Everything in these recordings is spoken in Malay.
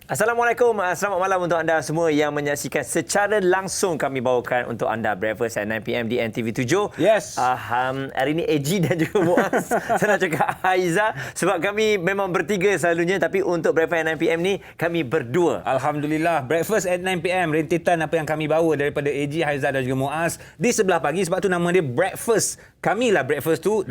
Assalamualaikum, selamat malam untuk anda semua yang menyaksikan secara langsung kami bawakan untuk anda Breakfast at 9pm di NTV7. Yes. Hari ini AG dan juga Muaz. Saya nak cakap Haiza sebab kami memang bertiga selalunya, tapi untuk Breakfast at 9pm ni kami berdua. Alhamdulillah, Breakfast at 9pm, rentetan apa yang kami bawa daripada AG, Haiza dan juga Muaz di sebelah pagi, sebab tu nama dia Breakfast. Kamilah Breakfast tu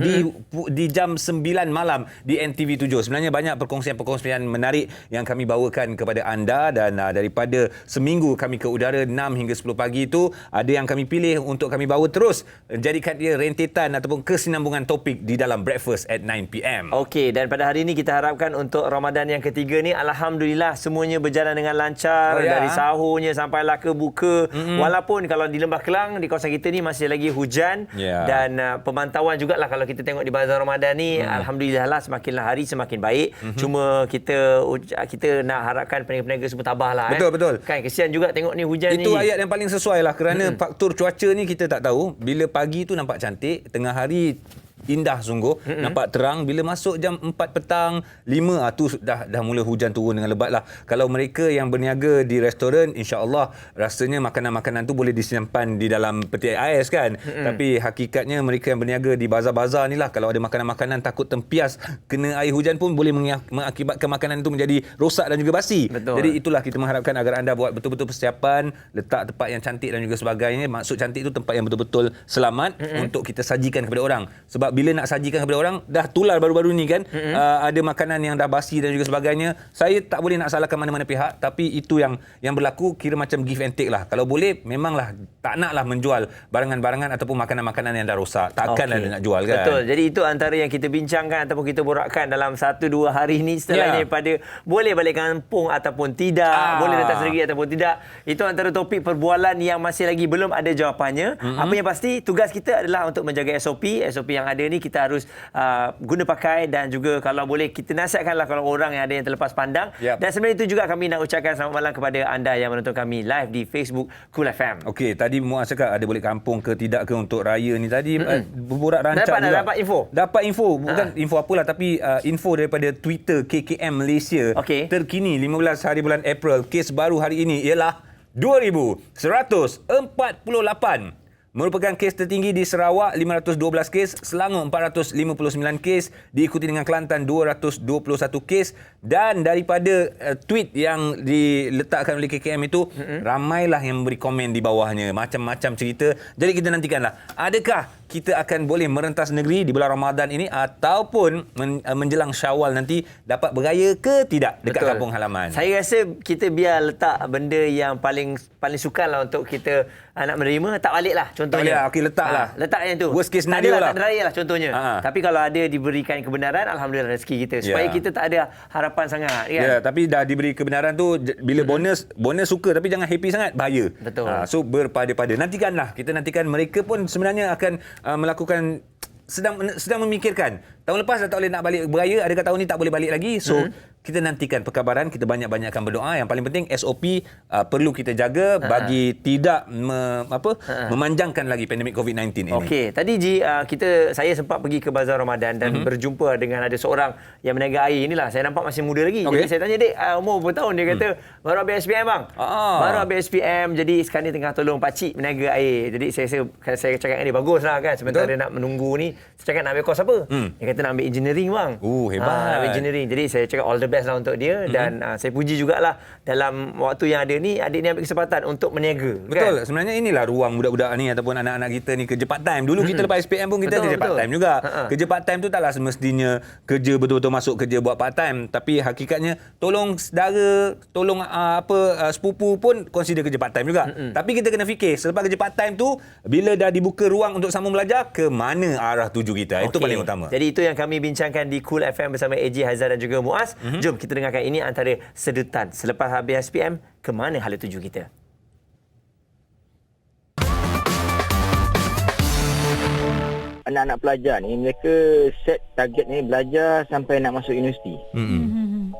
di jam 9 malam di NTV7. Sebenarnya banyak perkongsian-perkongsian menarik yang kami bawakan kepada anda, dan daripada seminggu kami ke udara 6 hingga 10 pagi itu, ada yang kami pilih untuk kami bawa terus, jadikan dia rentetan ataupun kesinambungan topik di dalam Breakfast at 9pm. Okey, dan pada hari ini kita harapkan untuk Ramadan yang ketiga ni, Alhamdulillah semuanya berjalan dengan lancar. Dari sahurnya sampailah ke buka. Walaupun kalau di Lembah Kelang, di kawasan kita ni masih lagi hujan. Dan pemantauan jugalah kalau kita tengok di Bazar Ramadan ni, Alhamdulillah lah semakinlah hari semakin baik. Cuma kita nak harapkan peniaga-peniaga semua tabahlah. Betul. Kan kesian juga tengok ni hujan ni. Itu ayat yang paling sesuai lah, kerana faktor cuaca ni kita tak tahu. Bila pagi tu nampak cantik, tengah hari indah sungguh, nampak terang. Bila masuk jam 4 petang, 5 tu dah mula hujan turun dengan lebat lah. Kalau mereka yang berniaga di restoran, insya-Allah rasanya makanan-makanan tu boleh disimpan di dalam peti ais kan. Tapi hakikatnya mereka yang berniaga di bazar-bazar ni lah, kalau ada makanan-makanan takut tempias kena air hujan pun boleh mengakibatkan makanan itu menjadi rosak dan juga basi. Jadi itulah kita mengharapkan agar anda buat betul-betul persiapan, letak tempat yang cantik dan juga sebagainya. Maksud cantik itu tempat yang betul-betul selamat untuk kita sajikan kepada orang. Sebab bila nak sajikan kepada orang, dah tular baru-baru ni kan, ada makanan yang dah basi dan juga sebagainya. Saya tak boleh nak salahkan mana-mana pihak, tapi itu yang berlaku kira macam give and take lah. Kalau boleh, memanglah tak naklah menjual barangan-barangan ataupun makanan-makanan yang dah rosak. Takkanlah nak jual kan. Betul. Jadi itu antara yang kita bincangkan ataupun kita borakkan dalam 1-2 hari ni, setelah daripada boleh balik kampung ataupun tidak, boleh datang sendiri ataupun tidak. Itu antara topik perbualan yang masih lagi belum ada jawapannya. Apa yang pasti, tugas kita adalah untuk menjaga SOP yang ada ni kita harus guna pakai, dan juga kalau boleh kita nasihatkanlah kalau orang yang ada yang terlepas pandang. Dan sebenarnya itu juga kami nak ucapkan selamat malam kepada anda yang menonton kami live di Facebook Cool FM. Okey, tadi Muaz cakap ada balik kampung ke tidak ke untuk raya ni tadi, berborak rancak juga. Dapat info, bukan info apalah, tapi info daripada Twitter KKM Malaysia. Terkini 15 hari bulan April, kes baru hari ini ialah 2,148. Merupakan kes tertinggi di Sarawak, 512 kes, Selangor 459 kes, diikuti dengan Kelantan 221 kes, dan daripada tweet yang diletakkan oleh KKM itu, ramailah yang memberi komen di bawahnya, macam-macam cerita. Jadi kita nantikanlah, adakah kita akan boleh merentas negeri di bulan Ramadan ini, ataupun menjelang Syawal nanti dapat beraya ke tidak dekat kampung halaman. Saya rasa kita biar letak benda yang paling sukarlah untuk kita nak menerima, tak balik lah contohnya. Okey, letaklah. Letak yang tu. Worst case scenario lah. Tak ada raya lah contohnya. Tapi kalau ada diberikan kebenaran, Alhamdulillah rezeki kita. Supaya kita tak ada harapan sangat. Kan? Tapi dah diberi kebenaran tu, bila bonus suka, tapi jangan happy sangat, bahaya. Betul. So berpada-pada. Nantikanlah. Kita nantikan mereka pun sebenarnya akan melakukan, sedang memikirkan. Tahun lepas dah tak boleh nak balik beraya, adakah tahun ni tak boleh balik lagi? So kita nantikan perkabaran, kita banyak-banyakkan berdoa. Yang paling penting SOP perlu kita jaga bagi tidak memanjangkan lagi pandemik COVID-19 ini. Okey, tadi Ji, saya sempat pergi ke Bazar Ramadan dan berjumpa dengan ada seorang yang meniaga air. Inilah, saya nampak masih muda lagi. Jadi saya tanya, "Dek, umur berapa tahun?" Dia kata, "Baru habis SPM bang." Baru habis SPM, jadi sekarang ni tengah tolong pakcik meniaga air. Jadi saya cakap dengan dia, baguslah kan, sementara dia nak menunggu ni. Saya cakap, "Nak ambil kos apa?" Dia kata, "Nak ambil engineering bang." Hebat. Nak ambil engineering. Jadi saya cakap all the best lah untuk dia. Dan saya puji jugalah dalam waktu yang ada ni, adik ni ambil kesempatan untuk meniaga. Betul. Kan? Sebenarnya inilah ruang budak-budak ni ataupun anak-anak kita ni kerja part time. Dulu kita lepas SPM pun kita kerja part time juga. Kerja part time tu taklah semestinya kerja betul-betul masuk kerja buat part time, tapi hakikatnya tolong saudara, tolong sepupu pun consider kerja part time juga. Tapi kita kena fikir selepas kerja part time tu, bila dah dibuka ruang untuk sambung belajar, ke mana arah tuju kita. Itu paling utama. Jadi itu yang kami bincangkan di Cool FM bersama AG, Haizan dan juga Muaz. Jom kita dengarkan ini antara sedutan selepas habis SPM, ke mana hala tuju kita. Anak-anak pelajar ni, mereka set target ni belajar sampai nak masuk universiti.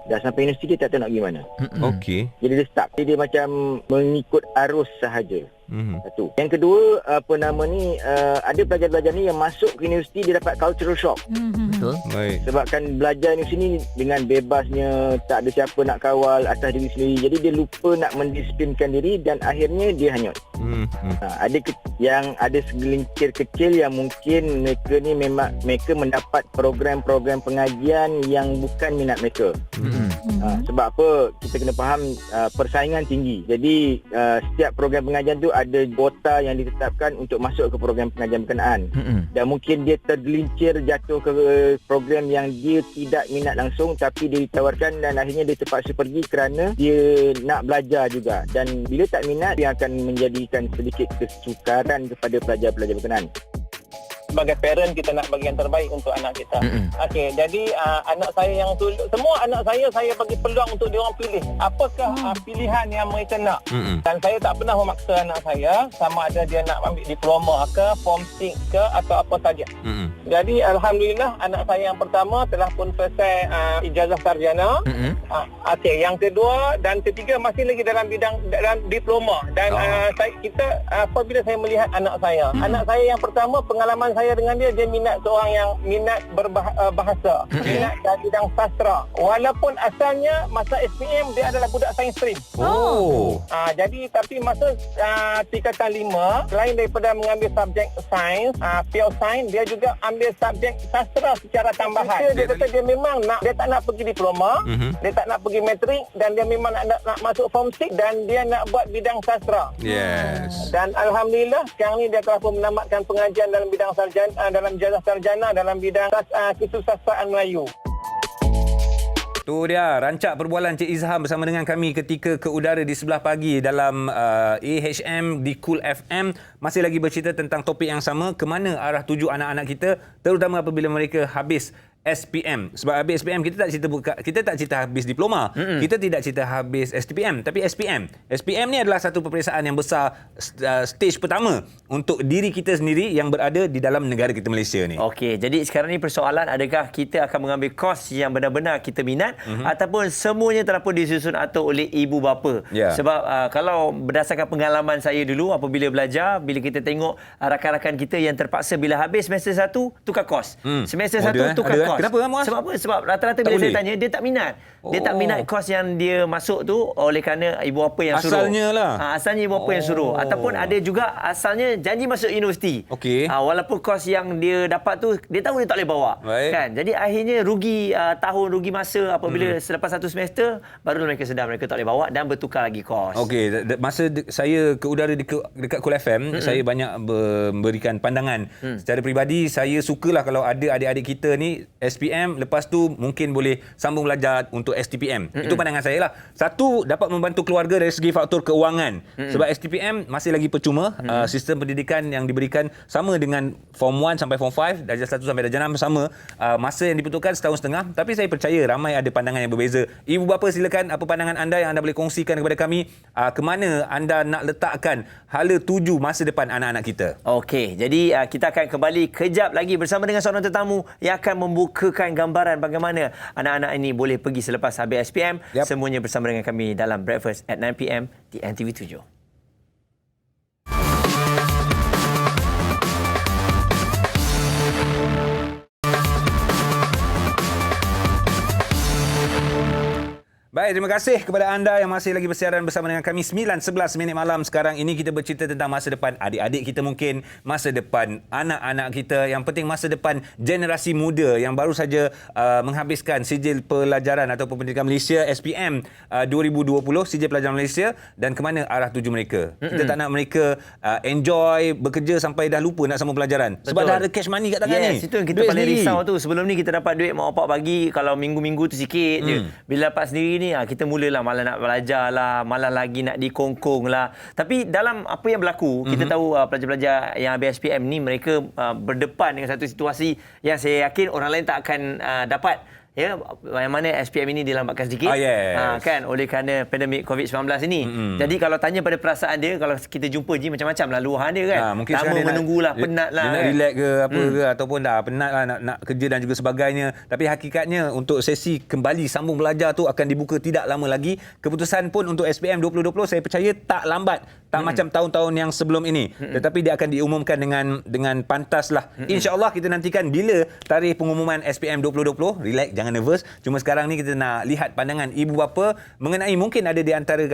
Dah sampai universiti, tak tahu nak pergi mana. Okey. Jadi dia stuck. Jadi dia macam mengikut arus sahaja. Satu. Yang kedua, ada pelajar-pelajar ni yang masuk ke universiti dia dapat cultural shock. Betul. Baik. Sebabkan belajar universiti ni dengan bebasnya, tak ada siapa nak kawal atas diri sendiri. Jadi dia lupa nak mendisiplinkan diri dan akhirnya dia hanyut. Yang ada segelincir kecil yang mungkin mereka mendapat program-program pengajian yang bukan minat mereka. Sebab apa? Kita kena faham persaingan tinggi. Jadi setiap program pengajian tu ada kuota yang ditetapkan untuk masuk ke program pengajian berkenaan. Dan mungkin dia tergelincir jatuh ke program yang dia tidak minat langsung, tapi dia ditawarkan dan akhirnya dia terpaksa pergi kerana dia nak belajar juga. Dan bila tak minat, dia akan menjadikan sedikit kesukaran kepada pelajar-pelajar berkenaan. Sebagai parent, kita nak bagi yang terbaik untuk anak kita. Okey, jadi anak saya yang semua anak saya bagi peluang untuk dia orang pilih apakah pilihan yang mereka nak. Dan saya tak pernah memaksa anak saya sama ada dia nak ambil diploma ke, form 6 ke atau apa saja. Jadi alhamdulillah anak saya yang pertama telah pun selesai ijazah sarjana. Okey, yang kedua dan ketiga masih lagi dalam diploma. Dan kita apabila saya melihat anak saya yang pertama, pengalaman saya dengan dia minat seorang yang minat berbahasa, minat dalam bidang sastra. Walaupun asalnya masa SPM dia adalah budak sains stream. Jadi tapi masa tingkatan 5, selain daripada mengambil subjek sains, pure sains, dia juga ambil subjek sastra secara tambahan. Dia kata dia tak nak pergi diploma, dia tak nak pergi matrik dan dia memang nak masuk form 6 dan dia nak buat bidang sastra. Yes. Dan alhamdulillah sekarang ni dia telah pun menamatkan pengajian dalam bidang dalam ijazah sarjana dalam bidang kesusastraan Melayu. Tu dia rancak perbualan Cik Izham bersama dengan kami ketika ke udara di sebelah pagi dalam AHM di Cool FM. Masih lagi bercerita tentang topik yang sama, ke mana arah tuju anak-anak kita, terutama apabila mereka habis SPM. Sebab habis SPM kita tak cerita habis diploma. Kita tidak cerita habis STPM, tapi SPM. SPM ni adalah satu peperiksaan yang besar, stage pertama untuk diri kita sendiri yang berada di dalam negara kita Malaysia ni. Okey, jadi sekarang ni persoalan, adakah kita akan mengambil kos yang benar-benar kita minat ataupun semuanya telah pun disusun atur oleh ibu bapa. Sebab kalau berdasarkan pengalaman saya dulu apabila belajar, bila kita tengok rakan-rakan kita yang terpaksa bila habis semester 1 tukar kos. Semester 1 tukar kos. Kenapa, Muaz? Sebab apa? Sebab rata-rata bila saya tanya, dia tak minat. Dia tak minat kos yang dia masuk tu oleh kerana ibu bapa yang suruh. Asalnya lah. Asalnya ibu bapa yang suruh. Ataupun ada juga asalnya janji masuk universiti. Walaupun kos yang dia dapat tu, dia tahu dia tak boleh bawa. Kan? Jadi akhirnya rugi tahun, rugi masa apabila selepas satu semester, baru mereka sedar mereka tak boleh bawa dan bertukar lagi kos. Okey, masa saya ke udara dekat Cool FM, saya banyak memberikan pandangan. Secara peribadi, saya sukalah kalau ada adik-adik kita ni SPM, lepas tu mungkin boleh sambung belajar untuk STPM. Itu pandangan saya lah. Satu, dapat membantu keluarga dari segi faktor keuangan. Sebab STPM masih lagi percuma. Sistem pendidikan yang diberikan sama dengan Form 1 sampai Form 5, darjah 1 sampai darjah 6 sama. Masa yang diperlukan setahun setengah. Tapi saya percaya ramai ada pandangan yang berbeza. Ibu bapa, silakan apa pandangan anda yang anda boleh kongsikan kepada kami. Ke mana anda nak letakkan hala tuju masa depan anak-anak kita. Okey, jadi kita akan kembali kejap lagi bersama dengan seorang tetamu yang akan membukakan gambaran bagaimana anak-anak ini boleh pergi selepas habis SPM. Semuanya bersama dengan kami dalam Breakfast at 9 PM di NTV 7. Baik, terima kasih kepada anda yang masih lagi bersiaran bersama dengan kami 9:11 minit malam. Sekarang ini kita bercerita tentang masa depan adik-adik kita mungkin, masa depan anak-anak kita, yang penting masa depan generasi muda yang baru saja menghabiskan sijil pelajaran ataupun pendidikan Malaysia SPM 2020, sijil pelajaran Malaysia, dan ke mana arah tuju mereka. Kita tak nak mereka enjoy bekerja sampai dah lupa nak sambung pelajaran. Sebab dah ada cash money kat tangan ni. Itu yang kita paling risau tu. Sebelum ni kita dapat duit mak bapak bagi, kalau minggu-minggu tu sikit je. Bila dapat sendiri ni, kita mulalah malah nak belajar lah, malah lagi nak dikongkong lah. Tapi dalam apa yang berlaku, kita tahu pelajar-pelajar yang habis SPM ni, mereka berdepan dengan satu situasi yang saya yakin orang lain tak akan dapat. ya, yang mana SPM ini dilambatkan sedikit. Yes. Kan, oleh kerana pandemik COVID-19 ini. Jadi kalau tanya pada perasaan dia, kalau kita jumpa Ji, macam-macam lah luahan dia kan. Mungkin lama menunggulah, penat lah. Dia nak kan. relax ke apa ke, ataupun dah penat lah nak kerja dan juga sebagainya. Tapi hakikatnya untuk sesi kembali sambung belajar tu akan dibuka tidak lama lagi. Keputusan pun untuk SPM 2020 saya percaya tak lambat. Tak macam tahun-tahun yang sebelum ini. Tetapi dia akan diumumkan dengan pantas lah. InsyaAllah kita nantikan bila tarikh pengumuman SPM 2020. Relax, jangan nervous. Cuma sekarang ni kita nak lihat pandangan ibu bapa mengenai mungkin ada di antara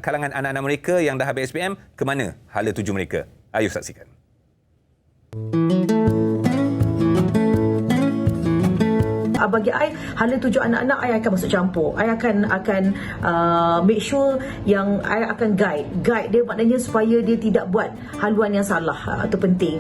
kalangan anak-anak mereka yang dah habis SPM, ke mana hala tuju mereka. Ayo saksikan. Bagi I, hala tuju anak-anak, I akan masuk campur. I akan make sure yang I akan guide dia, maknanya supaya dia tidak buat haluan yang salah. Itu penting.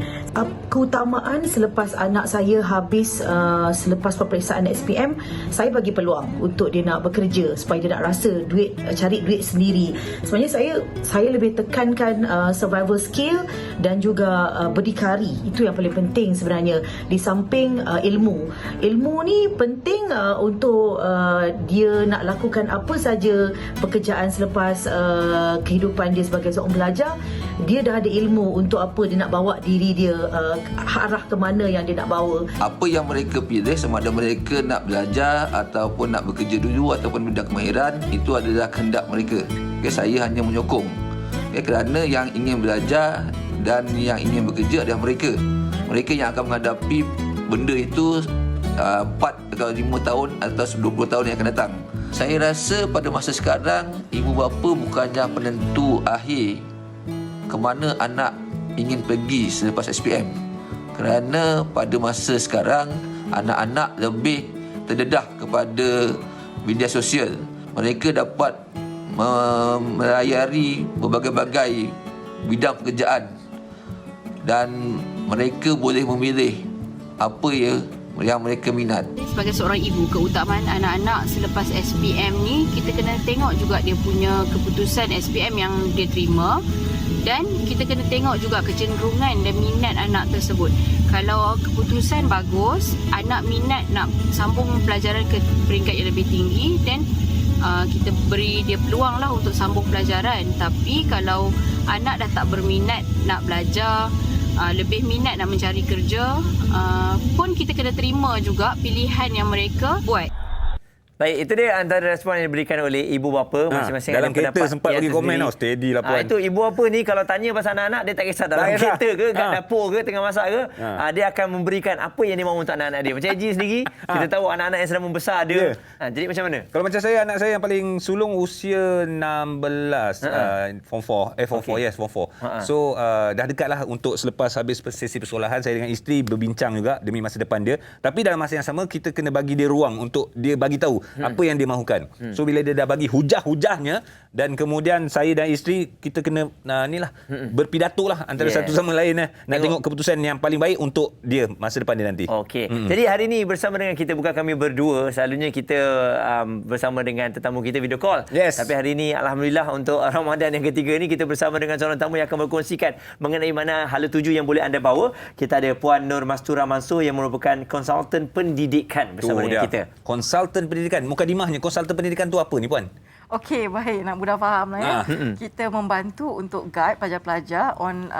Keutamaan selepas anak saya habis selepas peperiksaan SPM, saya bagi peluang untuk dia nak bekerja supaya dia nak rasa duit, cari duit sendiri. Sebenarnya saya lebih tekankan survival skill dan juga berdikari. Itu yang paling penting sebenarnya, di samping ilmu. Ilmu ni penting untuk dia nak lakukan apa saja pekerjaan selepas kehidupan dia sebagai seorang pelajar. Dia dah ada ilmu untuk apa dia nak bawa diri dia, arah ke mana yang dia nak bawa. Apa yang mereka pilih, sama ada mereka nak belajar ataupun nak bekerja dulu ataupun bidang kemahiran, itu adalah kehendak mereka. Saya hanya menyokong. Kerana yang ingin belajar dan yang ingin bekerja adalah mereka. Mereka yang akan menghadapi benda itu 4 atau 5 tahun atau 20 tahun yang akan datang. Saya rasa pada masa sekarang, ibu bapa bukannya penentu akhir ke mana anak ingin pergi selepas SPM. Kerana pada masa sekarang, anak-anak lebih terdedah kepada media sosial. Mereka dapat melayari berbagai-bagai bidang pekerjaan dan mereka boleh memilih apa yang mereka minat. Sebagai seorang ibu, keutamaan anak-anak selepas SPM ni, kita kena tengok juga dia punya keputusan SPM yang dia terima, dan kita kena tengok juga kecenderungan dan minat anak tersebut. Kalau keputusan bagus, anak minat nak sambung pelajaran ke peringkat yang lebih tinggi, dan kita beri dia peluang lah untuk sambung pelajaran. Tapi kalau anak dah tak berminat nak belajar, lebih minat nak mencari kerja, pun kita kena terima juga pilihan yang mereka buat. Baik, itu dia antara respon yang diberikan oleh ibu bapa masing-masing. Dalam ada kereta sempat bagi komen tau, steady lah puan. Itu ibu bapa ni kalau tanya pasal anak-anak, dia tak kisah dalam kereta ke, kat dapur ke, tengah masak ke, dia akan memberikan apa yang dia mahu untuk anak-anak dia. Macam Haji sendiri, kita tahu anak-anak yang sedang membesar dia. Jadi macam mana? Kalau macam saya, anak saya yang paling sulung usia 16, form 4. Form 4. So, dah dekat lah untuk selepas habis sesi persekolahan, saya dengan isteri berbincang juga demi masa depan dia. Tapi dalam masa yang sama, kita kena bagi dia ruang untuk dia bagi tahu apa yang dia mahukan. So bila dia dah bagi hujah-hujahnya, dan kemudian saya dan isteri kita kena berpidato lah antara satu sama lain nak tengok keputusan yang paling baik untuk dia masa depan dia nanti. Okey. Jadi hari ini bersama dengan kita, bukan kami berdua, selalunya kita bersama dengan tetamu kita video call. Yes. Tapi hari ini alhamdulillah untuk Ramadan yang ketiga ni, kita bersama dengan seorang tamu yang akan berkongsikan mengenai mana hala tuju yang boleh anda bawa. Kita ada Puan Nur Mastura Mansur yang merupakan konsultan pendidikan bersama dengan kita. Konsultan pendidikan. Mukadimahnya, konsultan pendidikan tu apa ni puan? Okey, baik, nak mudah faham lah ya. Kita membantu untuk guide pelajar-pelajar on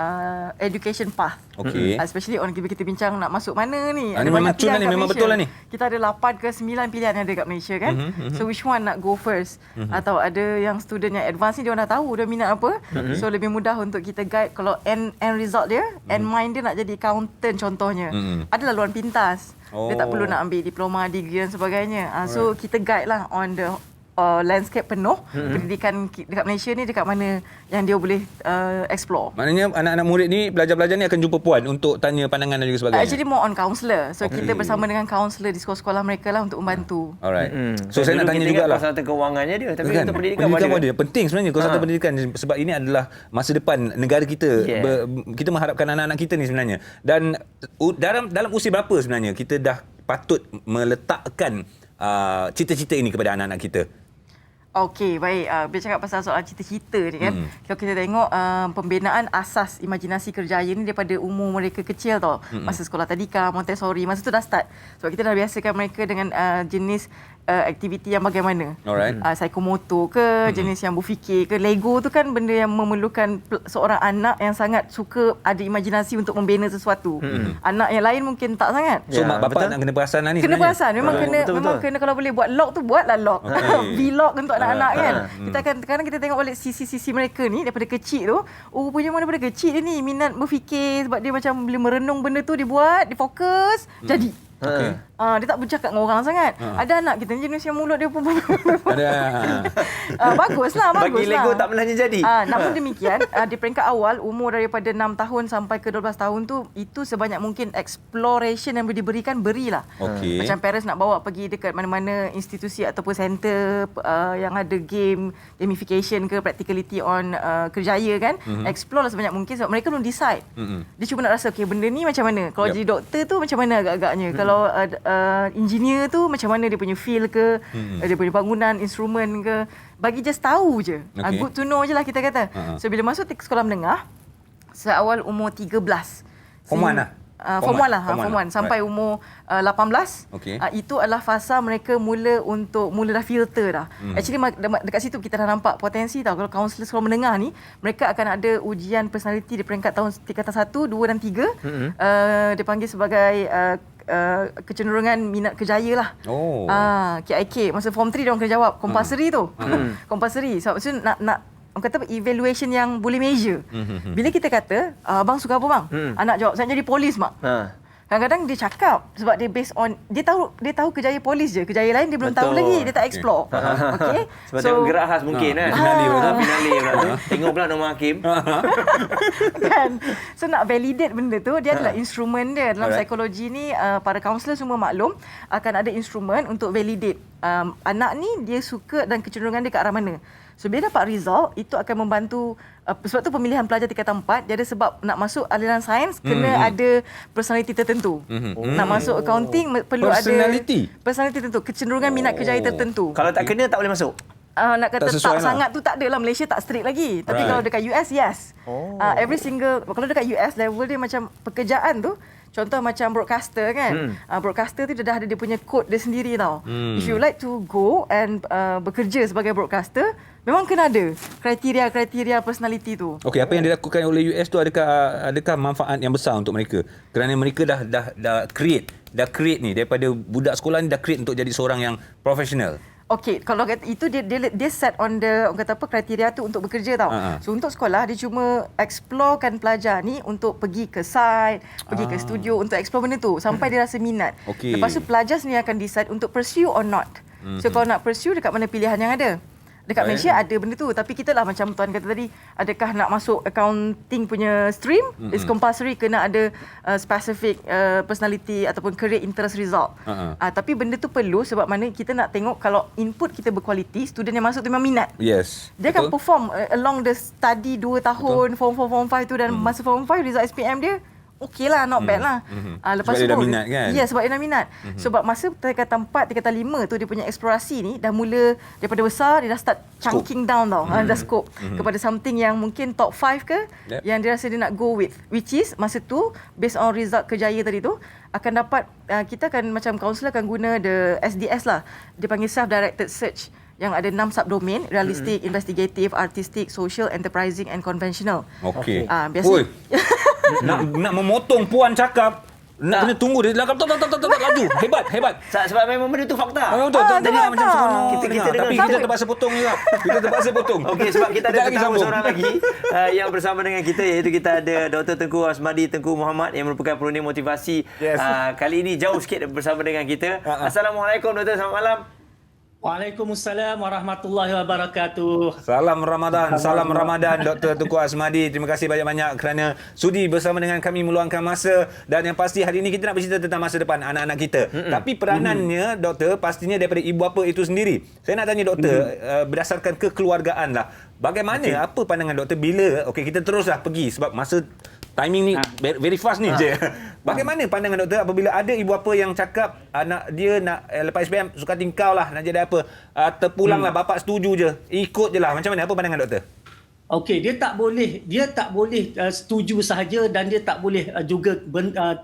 education path. Okey. Especially on kita bincang nak masuk mana ni. Ini memang cun ni, memang betul lah ni. Kita ada 8 ke 9 pilihan yang ada kat Malaysia kan. So which one nak go first? Atau ada yang student yang advance ni, dia dah tahu dia minat apa. So lebih mudah untuk kita guide. Kalau end result dia, end mind dia nak jadi accountant contohnya. Ada laluan pintas. Dia tak perlu nak ambil diploma, degree dan sebagainya. So kita guide lah on the landscape penuh pendidikan dekat Malaysia ni, dekat mana yang dia boleh explore. Maknanya anak-anak murid ni, pelajar-pelajar ni akan jumpa puan untuk tanya pandangan dan juga sebagainya. Actually more on counsellor. So kita bersama dengan counsellor di sekolah-sekolah mereka lah untuk membantu. Alright. So saya nak tanya jugalah konsultan kewangannya dia, tapi kan? untuk pendidikan apa dia? Penting sebenarnya konsultan pendidikan, sebab ini adalah masa depan negara kita. Kita mengharapkan anak-anak kita ni sebenarnya. Dan dalam usia berapa sebenarnya kita dah patut meletakkan cita-cita ini kepada anak-anak kita? Okey, baik. Bila cakap pasal soal cita-cita ni kan, kalau kita tengok pembinaan asas imajinasi kerjaya ni daripada umur mereka kecil tau. Masa sekolah tadika, Montessori, masa tu dah start. Sebab kita dah biasakan mereka dengan jenis aktiviti yang bagaimana. Alright. Psikomotor ke, jenis yang berfikir ke. Lego tu kan benda yang memerlukan seorang anak yang sangat suka ada imajinasi untuk membina sesuatu. Anak yang lain mungkin tak sangat. So mak bapak betul. nak kena perasan lah ni Kena sebenarnya. perasan. Memang kena Betul, memang betul. kena kalau boleh buat lock tu buatlah lock. Vlog untuk anak-anak kan. Kita akan kadang kita tengok balik sisi-sisi mereka ni daripada kecil tu. Oh punya mana daripada kecil dia ni minat berfikir sebab dia macam boleh merenung benda tu, dia buat, dia fokus, jadi. Okey. Dia tak bercakap dengan orang sangat. Ada anak kita ni jenis yang mulut dia pun Ada. baguslah. Bagi Lego tak pernah jadi. Namun demikian, di peringkat awal umur daripada 6 tahun sampai ke 12 tahun tu, itu sebanyak mungkin exploration yang diberikan, berilah. Okey. Macam parents nak bawa pergi dekat mana-mana institusi ataupun center yang ada gamification ke, practicality on kerjaya kan. Explore lah sebanyak mungkin sebab mereka belum decide. Dia cuma nak rasa okay, benda ni macam mana. Kalau jadi doktor tu macam mana agak-agaknya. Kalau engineer tu macam mana dia punya feel ke, dia punya bangunan, instrumen ke. Bagi just tahu je. Okay. Good to know je lah kita kata. So bila masuk sekolah menengah, seawal umur 13. Form 1 lah? Form 1 lah. Form 1. Sampai umur 18. Okey. Itu adalah fasa mereka mula dah filter dah. Actually dekat situ kita dah nampak potensi tau. Kalau kaunselor sekolah menengah ni, mereka akan ada ujian personality di peringkat tingkatan 1, 2 dan 3. Dia panggil sebagai kecenderungan minat kerjaya lah. Oh. KIK. Masa form 3 dia orang kena jawab. Compulsory tu. Compulsory. Sebab so, nak orang kata evaluation yang boleh measure. Bila kita kata, abang suka apa bang? Anak jawab, saya jadi polis mak. Kadang-kadang dia cakap sebab dia based on dia tahu kerjaya polis je. Kerjaya lain dia belum tahu Betul. lagi, dia tak explore. Okey. Sebab tengok gerak khas mungkin kan. Finale pula tu. Tengok pula nama hakim. Kan. So nak validate benda tu, dia adalah instrumen dia. Dalam psikologi ni para kaunselor semua maklum akan ada instrumen untuk validate anak ni dia suka dan kecenderungan dia ke arah mana. So bila dapat result, itu akan membantu. Sebab tu pemilihan pelajar tingkatan 4, dia ada sebab nak masuk aliran sains kena ada personality tertentu. Nak masuk accounting perlu Personality? ada personality tertentu, kecenderungan minat kerjaya tertentu. Kalau tak kena tak boleh masuk. Nak kata Tak tak, sesuai lah. sangat tu tak ada lah. Malaysia tak strict lagi. Tapi Right. kalau dekat US, yes. Every single, kalau dekat US level dia macam pekerjaan tu, contoh macam broadcaster kan. Broadcaster tu dia dah ada dia punya code dia sendiri tau. If you like to go and bekerja sebagai broadcaster, memang kena ada kriteria personality tu. Okey, apa yang dilakukan oleh US tu adakah manfaat yang besar untuk mereka? Kerana mereka dah create ni daripada budak sekolah ni dah create untuk jadi seorang yang profesional. Okey, kalau kata itu dia set on the orang kata apa kriteria tu untuk bekerja tau. So untuk sekolah dia cuma explorekan pelajar ni untuk pergi ke site, pergi ke studio untuk explore benda tu sampai dia rasa minat. Okey. Lepas tu pelajar sendiri akan decide untuk pursue or not. So kalau nak pursue dekat mana pilihan yang ada. Dekat Malaysia ada benda tu, tapi kita lah macam tuan kata tadi, adakah nak masuk accounting punya stream, is compulsory kena ada specific personality ataupun career interest result. Tapi benda tu perlu sebab mana kita nak tengok kalau input kita berkualiti, student yang masuk tu memang minat. Yes. Dia akan perform along the study 2 tahun, form 4, form 5 tu, dan masa form 5 result SPM dia okey lah, not bad lah. Lepas Sebab dia dah tu, minat kan? Ya, sebab dia dah minat. Sebab masa tingkatan 4, tingkatan 5 tu dia punya eksplorasi ni dah mula daripada besar, dia dah start chunking down tau. Dah scope kepada something yang mungkin top 5 ke, yang dia rasa dia nak go with. Which is masa tu based on result kerjaya tadi tu akan dapat, kita akan macam kaunselor akan guna the SDS lah. Dia panggil self-directed search yang ada 6 subdomain, realistic, investigative, artistic, social, enterprising and conventional. Okey. Biasa Oi. nak memotong puan cakap, nak kena tunggu dia tak laju. Hebat. Sebab memang benda tu fakta. Betul. Tadi fakta. macam seronok. Kita dengar. dengar Tapi sama. kita terpaksa potong juga. Kita terpaksa potong. Okey, sebab kita ada Sekejap lagi tetamu sambung. seorang lagi yang bersama dengan kita, iaitu kita ada Dr. Tengku Asmadi Tengku Muhammad yang merupakan peronih motivasi. Yes. Kali ini jauh sikit bersama dengan kita. Assalamualaikum Doktor, selamat malam. Waalaikumsalam warahmatullahi wabarakatuh. Salam Ramadan Dr. Tengku Asmadi. Terima kasih banyak-banyak kerana sudi bersama dengan kami meluangkan masa, dan yang pasti hari ini kita nak bercerita tentang masa depan anak-anak kita. Tapi peranannya doktor pastinya daripada ibu bapa itu sendiri. Saya nak tanya doktor, berdasarkan kekeluargaan lah, bagaimana apa pandangan doktor bila kita teruslah pergi sebab masa timing ni very fast ni je. Bagaimana pandangan doktor apabila ada ibu bapa yang cakap anak dia nak lepas SPM suka tingkau lah, nak jadi apa, terpulanglah bapak setuju je, ikut je lah. Macam mana, apa pandangan doktor? Okey, dia tak boleh setuju sahaja dan dia tak boleh juga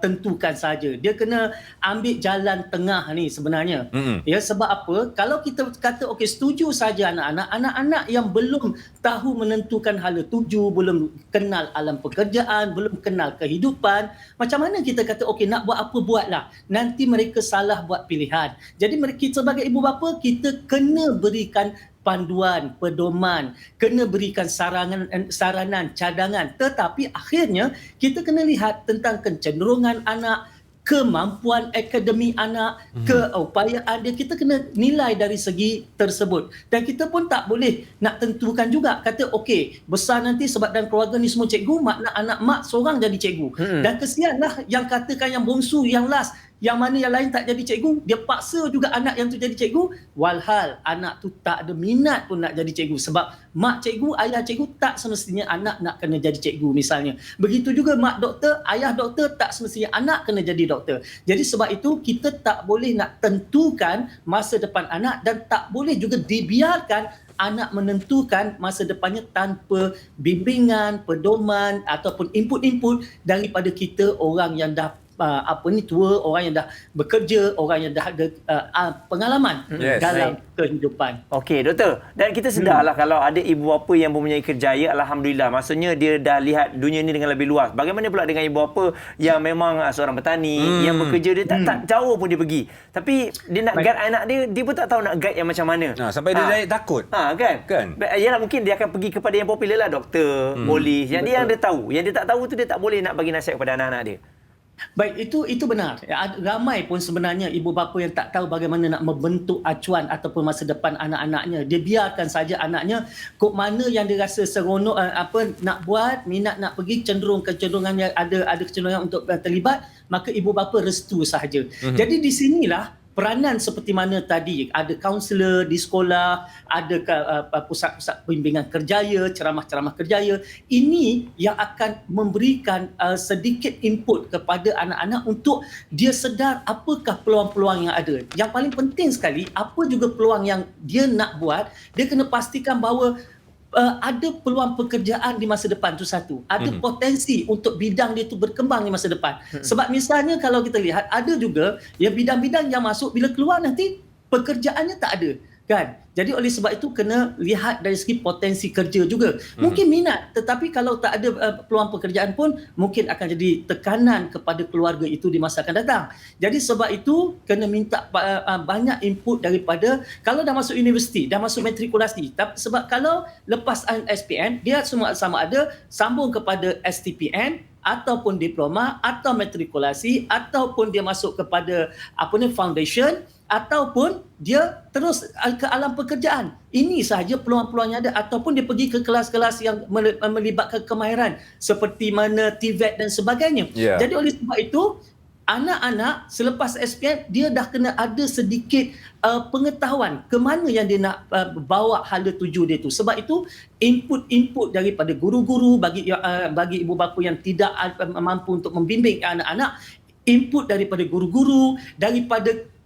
tentukan sahaja. Dia kena ambil jalan tengah ni sebenarnya. Ya, sebab apa? Kalau kita kata okey setuju sahaja anak-anak yang belum tahu menentukan hala tuju, belum kenal alam pekerjaan, belum kenal kehidupan, macam mana kita kata okey nak buat apa buatlah. Nanti mereka salah buat pilihan. Jadi kita sebagai ibu bapa kita kena berikan panduan, pedoman, kena berikan saranan, cadangan. Tetapi akhirnya kita kena lihat tentang kecenderungan anak, kemampuan akademik anak, keupayaan dia. Kita kena nilai dari segi tersebut. Dan kita pun tak boleh nak tentukan juga. Kata okey, besar nanti sebab dalam keluarga ni semua cikgu, anak mak seorang jadi cikgu. Dan kesianlah yang katakan yang bongsu, yang last, yang mana yang lain tak jadi cikgu, dia paksa juga anak yang tu jadi cikgu, walhal anak tu tak ada minat pun nak jadi cikgu. Sebab mak cikgu, ayah cikgu, tak semestinya anak nak kena jadi cikgu misalnya. Begitu juga mak doktor, ayah doktor, tak semestinya anak kena jadi doktor. Jadi sebab itu kita tak boleh nak tentukan masa depan anak dan tak boleh juga dibiarkan anak menentukan masa depannya tanpa bimbingan, pedoman ataupun input-input daripada kita orang yang dah tua, orang yang dah bekerja, orang yang dah ada pengalaman dalam kehidupan. Okey, doktor. Dan kita sedarlah kalau ada ibu bapa yang mempunyai kerjaya, alhamdulillah. Maksudnya dia dah lihat dunia ni dengan lebih luas. Bagaimana pula dengan ibu bapa yang memang seorang petani, yang bekerja, dia tak jauh pun dia pergi. Tapi dia nak guide anak dia pun tak tahu nak guide yang macam mana. Sampai dia takut. Kan? Yalah, mungkin dia akan pergi kepada yang popular lah, doktor, polis. Yang dia tahu. Yang dia tak tahu tu dia tak boleh nak bagi nasihat kepada anak-anak dia. Baik, itu benar. Ramai pun sebenarnya ibu bapa yang tak tahu bagaimana nak membentuk acuan ataupun masa depan anak-anaknya. Dia biarkan saja anaknya kok mana yang dia rasa seronok nak buat, minat nak pergi, kecenderungan yang ada kecenderungan untuk terlibat, maka ibu bapa restu sahaja. Jadi di sinilah peranan seperti mana tadi, ada kaunselor di sekolah, ada pusat-pusat bimbingan kerjaya, ceramah-ceramah kerjaya. Ini yang akan memberikan sedikit input kepada anak-anak untuk dia sedar apakah peluang-peluang yang ada. Yang paling penting sekali, apa juga peluang yang dia nak buat, dia kena pastikan bahawa ada peluang pekerjaan di masa depan tu satu. Ada potensi untuk bidang dia tu berkembang di masa depan. Sebab misalnya kalau kita lihat ada juga ya bidang-bidang yang masuk bila keluar nanti pekerjaannya tak ada, kan? Jadi oleh sebab itu kena lihat dari segi potensi kerja juga. Mungkin minat, tetapi kalau tak ada peluang pekerjaan pun mungkin akan jadi tekanan kepada keluarga itu di masa akan datang. Jadi sebab itu kena minta banyak input daripada, kalau dah masuk universiti, dah masuk matrikulasi. Sebab kalau lepas SPM, dia semua sama ada sambung kepada STPM ataupun diploma atau matrikulasi ataupun dia masuk kepada foundation ataupun dia terus ke alam pekerjaan. Ini sahaja peluang-peluang yang ada, ataupun dia pergi ke kelas-kelas yang melibatkan kemahiran seperti mana TVET dan sebagainya. Jadi oleh sebab itu anak-anak selepas SPM dia dah kena ada sedikit pengetahuan ke mana yang dia nak bawa hala tuju dia tu. Sebab itu input-input daripada guru-guru bagi ibu bapa yang tidak mampu untuk membimbing anak-anak, input daripada guru-guru, daripada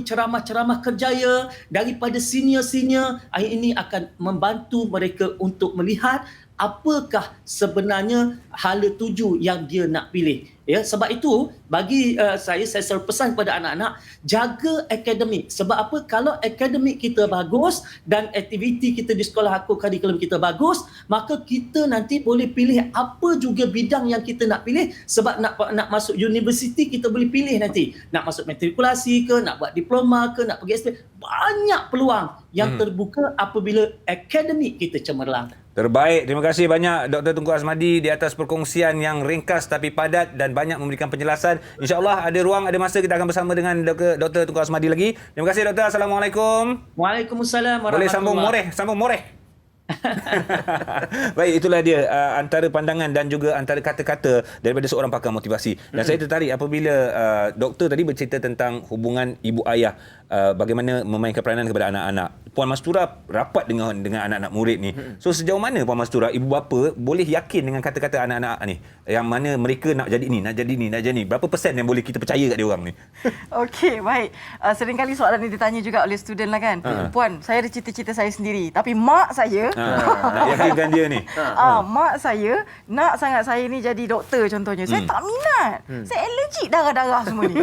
ceramah-ceramah kerjaya, daripada senior-senior, ini akan membantu mereka untuk melihat apakah sebenarnya hala tuju yang dia nak pilih. Ya, sebab itu bagi saya selalu pesan kepada anak-anak, jaga akademik. Sebab apa? Kalau akademik kita bagus dan aktiviti kita di sekolah kurikulum kita bagus, maka kita nanti boleh pilih apa juga bidang yang kita nak pilih. Sebab nak masuk universiti kita boleh pilih nanti. Nak masuk matrikulasi ke, nak buat diploma ke, nak pergi SPM. Banyak peluang yang terbuka apabila akademik kita cemerlang. Terbaik. Terima kasih banyak Dr. Tunku Azmadi di atas perkongsian yang ringkas tapi padat dan banyak memberikan penjelasan. InsyaAllah ada ruang, ada masa kita akan bersama dengan Dr. Tunku Azmadi lagi. Terima kasih Doktor. Assalamualaikum. Waalaikumsalam warahmatullahi Boleh wabarakatuh. sambung moreh. Baik, itulah dia antara pandangan dan juga antara kata-kata daripada seorang pakar motivasi. Dan saya tertarik apabila doktor tadi bercerita tentang hubungan ibu ayah bagaimana memainkan peranan kepada anak-anak. Puan Mastura rapat dengan anak-anak murid ni. So sejauh mana Puan Mastura, ibu bapa boleh yakin dengan kata-kata anak-anak ni yang mana mereka nak jadi ni, nak jadi ni, nak jadi ni? Berapa persen yang boleh kita percaya kat dia orang ni? Okey, baik. Seringkali soalan ni ditanya juga oleh student lah kan. Puan, saya ada cita-cita saya sendiri. Tapi mak saya... nak yakinkan dia ni. Mak saya nak sangat saya ni jadi doktor contohnya. Saya tak minat. Saya allergic darah-darah semua ni.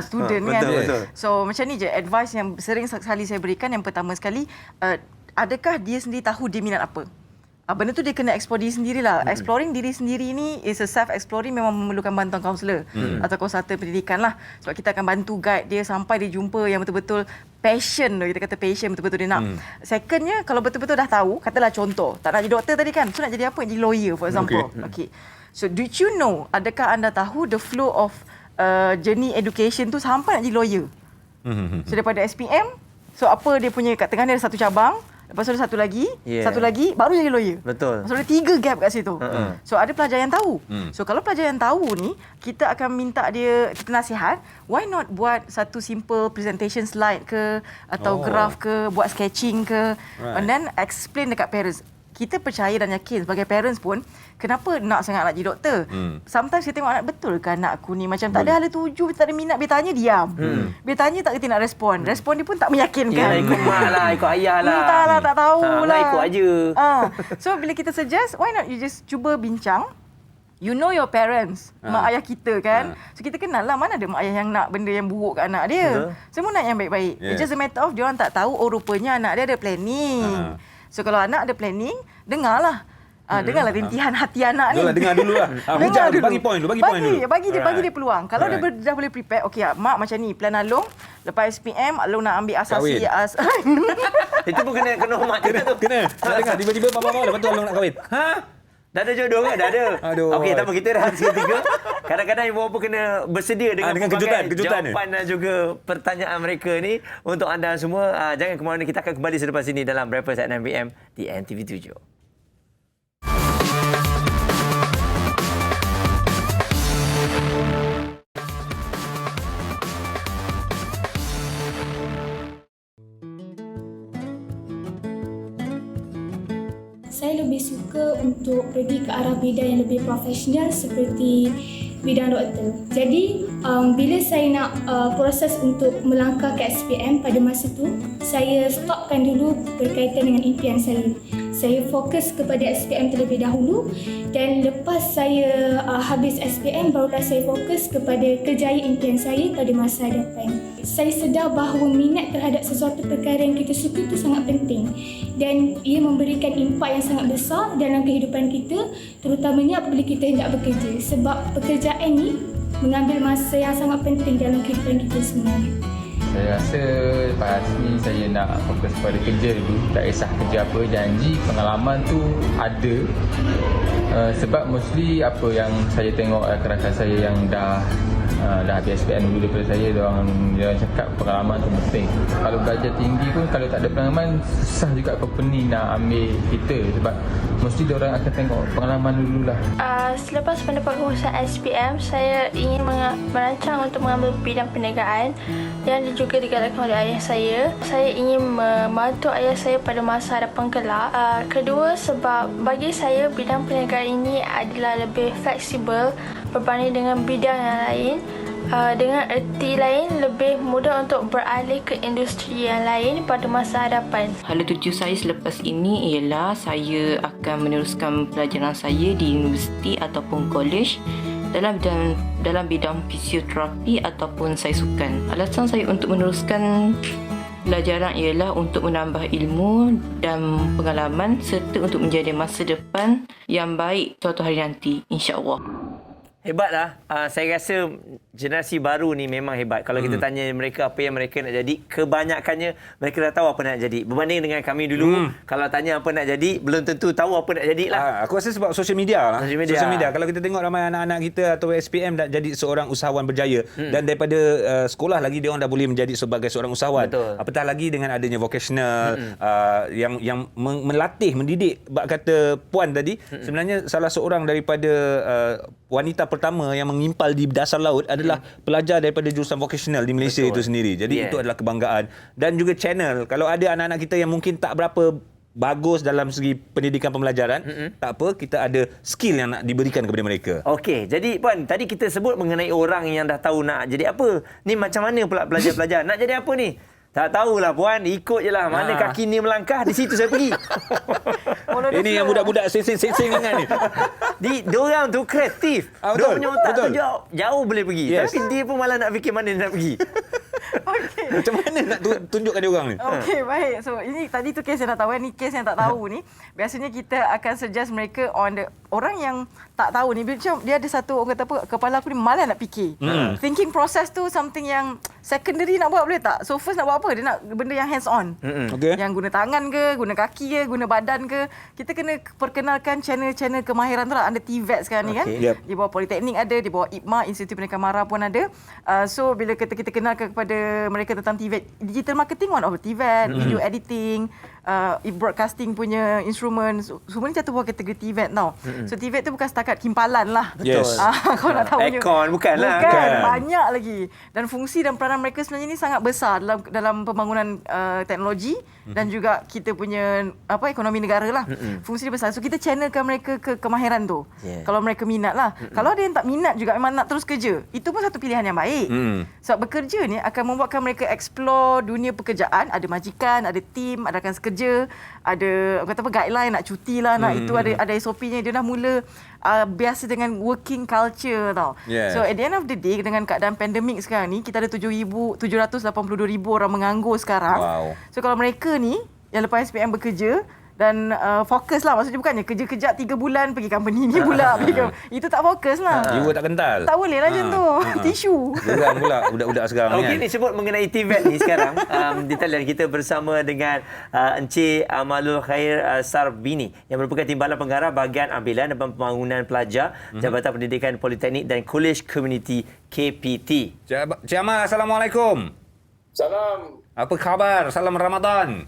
Student kan. Betul. So macam ni je advice yang sering sekali saya berikan. Yang pertama sekali, adakah dia sendiri tahu dia minat apa? Benda tu dia kena explore diri sendirilah. Exploring diri sendiri ni is a self-exploring, memang memerlukan bantuan kaunselor atau konsultan pendidikan lah. Sebab kita akan bantu guide dia sampai dia jumpa yang betul-betul passion tu. Kita kata passion betul-betul dia nak. Secondnya, kalau betul-betul dah tahu, katalah contoh, tak nak jadi doktor tadi kan, so nak jadi apa? Jadi lawyer for example. Okay. So did you know, adakah anda tahu the flow of journey education tu sampai nak jadi lawyer? So daripada SPM, so apa dia punya, kat tengah dia ada satu cabang, lepas tu ada satu lagi, baru jadi lawyer. Betul. So ada 3 gap kat situ. So ada pelajar yang tahu. So kalau pelajar yang tahu ni, kita akan minta dia, kita nasihat, why not buat satu simple presentation slide ke, atau graph ke, buat sketching ke, and then explain dekat parents. Kita percaya dan yakin sebagai parents pun, kenapa nak sangat nak jadi doktor? Sometimes kita tengok anak, betul ke anak aku ni macam tak ada hala tuju, tak ada minat, dia tanya diam. Dia tanya tak kerti nak respon. Respon dia pun tak meyakinkan. Yalah, ikut mak lah, ikut ayah lah. Entahlah, tak tahulah. Ikut aja. So bila kita suggest, why not you just cuba bincang. You know your parents, mak ayah kita kan. So kita kenal lah mana ada mak ayah yang nak benda yang buruk kat anak dia. Semua nak yang baik-baik. It's just a matter of diorang tak tahu, oh rupanya anak dia ada planning. So kalau anak ada planning, dengarlah. Dengarlah rintihan hati anak ni. Dengar dulu lah. Dengar dulu. Bagi point dulu. Bagi dia peluang. Kalau dia dah boleh prepare, okey mak macam ni, plan Along, lepas SPM, Along nak ambil asasi. Itu pun kena hormat juga tu. Kena. Tak dengar tiba-tiba bapa-bapa lepas tu Along nak kahwin. Dah ada jodoh ke? Dah ada. Aduh. Okey, tak apa, kita rehat seketika. Kadang-kadang ibu bapa kena bersedia dengan kejutan jawapan dan juga pertanyaan mereka ni untuk anda semua. Jangan ke mana, kita akan kembali selepas ini dalam Breakfast at 9 PM di NTV 7. Saya lebih suka untuk pergi ke arah bidang yang lebih profesional seperti bidang doktor. Jadi, bila saya nak proses untuk melangkah ke SPM pada masa tu, saya stopkan dulu berkaitan dengan impian saya. Saya fokus kepada SPM terlebih dahulu dan lepas saya habis SPM, barulah saya fokus kepada kerjaya impian saya pada masa hadapan. Saya sedar bahawa minat terhadap sesuatu perkara yang kita suka itu sangat penting dan ia memberikan impak yang sangat besar dalam kehidupan kita, terutamanya apabila kita hendak bekerja, sebab pekerjaan ni mengambil masa yang sangat penting dalam kehidupan kita sebenarnya. Saya rasa lepas ni saya nak fokus pada kerja dulu. Tak kisah kerja apa, janji pengalaman tu ada. Sebab mostly apa yang saya tengok rakan-rakan saya yang dah habis SPM dulu daripada saya, dia cakap pengalaman tu penting. Kalau belajar tinggi pun kalau tak ada pengalaman, susah juga company nak ambil kita, sebab mesti dia orang akan tengok pengalaman dululah. Selepas mendapat kelulusan SPM, saya ingin merancang untuk mengambil bidang perniagaan yang juga digalakkan oleh ayah saya. Saya ingin membantu ayah saya pada masa hadapan kelak. Kedua, sebab bagi saya bidang perniagaan ini adalah lebih fleksibel berbanding dengan bidang yang lain. Dengan erti lain, lebih mudah untuk beralih ke industri yang lain pada masa hadapan. Hala tuju saya selepas ini ialah saya akan meneruskan pelajaran saya di universiti ataupun college dalam bidang fisioterapi ataupun saya sukan. Alasan saya untuk meneruskan pelajaran ialah untuk menambah ilmu dan pengalaman serta untuk menjadi masa depan yang baik suatu hari nanti, insya-Allah. Hebatlah. Saya rasa generasi baru ni memang hebat. Kalau kita tanya mereka apa yang mereka nak jadi, kebanyakannya mereka dah tahu apa nak jadi. Berbanding dengan kami dulu, kalau tanya apa nak jadi, belum tentu tahu apa nak jadilah. Aku rasa sebab social media lah. Social media. Kalau kita tengok ramai anak-anak kita atau SPM dah jadi seorang usahawan berjaya. Dan daripada sekolah lagi, dia orang dah boleh menjadi sebagai seorang usahawan. Betul. Apatah lagi dengan adanya vocational yang melatih, mendidik. Bak kata Puan tadi, sebenarnya salah seorang daripada wanita pertama yang mengimpal di dasar laut adalah pelajar daripada jurusan vocational di Malaysia itu sendiri. Jadi itu adalah kebanggaan. Dan juga channel, kalau ada anak-anak kita yang mungkin tak berapa bagus dalam segi pendidikan pembelajaran, tak apa, kita ada skill yang nak diberikan kepada mereka. Okey, jadi Puan, tadi kita sebut mengenai orang yang dah tahu nak jadi apa. Ni macam mana pula pelajar-pelajar? Nak jadi apa ni? Tak tahulah Puan, ikut je lah. Mana kaki ni melangkah, di situ saya pergi. Ini yang budak-budak sing-sing dengan ni. Diorang tu kreatif. Betul, Diorang punya otak betul. tu jauh boleh pergi. Yes. Tapi dia pun malah nak fikir mana dia nak pergi. Okey. Macam mana nak tunjukkan dia orang ni? Okey, baik. So, ini tadi tu kes yang nak tahu. Ni kes yang tak tahu ni. Biasanya kita akan suggest mereka on the orang yang tak tahu ni. Macam dia ada satu, orang kata apa, kepala aku ni malas nak fikir. Thinking process tu something yang secondary nak buat boleh tak? So, first nak buat apa? Dia nak benda yang hands on. Okey. Yang guna tangan ke, guna kaki ke, guna badan ke. Kita kena perkenalkan channel-channel kemahiran tu lah. Ada TVET sekarang ni kan. Yep. Di bawah Politeknik ada, di bawah IPMA, Institut Pendidikan Mara pun ada. So, bila kita kenalkan kepada mereka tentang TVET, digital marketing one of TVET, video editing, broadcasting punya instrumen, semua ni jatuh bawah kategori TVET tau. So TVET tu bukan setakat kimpalan lah. Yes. Kau nak tahu Aircon bukanlah. Bukan, banyak lagi. Dan fungsi dan peranan mereka sebenarnya ni sangat besar dalam pembangunan teknologi dan juga kita punya ekonomi negara lah. Fungsi dia besar. So kita channelkan mereka ke kemahiran tu. Kalau mereka minat lah. Kalau ada yang tak minat juga, memang nak terus kerja, itu pun satu pilihan yang baik. Sebab bekerja ni akan membuatkan mereka explore dunia pekerjaan. Ada majikan, ada team, ada rakan sekerja, ada guideline, nak cuti lah, nak itu, ada SOP-nya. Dia dah mula biasa dengan working culture tau. So at the end of the day, dengan keadaan pandemik sekarang ni, kita ada 782,000 orang menganggur sekarang. So kalau mereka ni yang lepas SPM bekerja dan fokus lah, maksudnya bukannya kerja kejap 3 bulan pergi company ni pula itu tak fokus lah. Jiwa tak kental. Tak boleh lah macam tu. Tisu. Geram pula budak-budak sekarang Okey, ni sebut mengenai TVET ni sekarang. Di talian kita bersama dengan Encik Amalul Khair Sarbini yang merupakan Timbalan Pengarah Bahagian Ambilan dan Pembangunan Pelajar Jabatan Pendidikan Politeknik dan College Community KPT. Cik Amal, Assalamualaikum. Salam. Apa khabar? Salam Ramadan.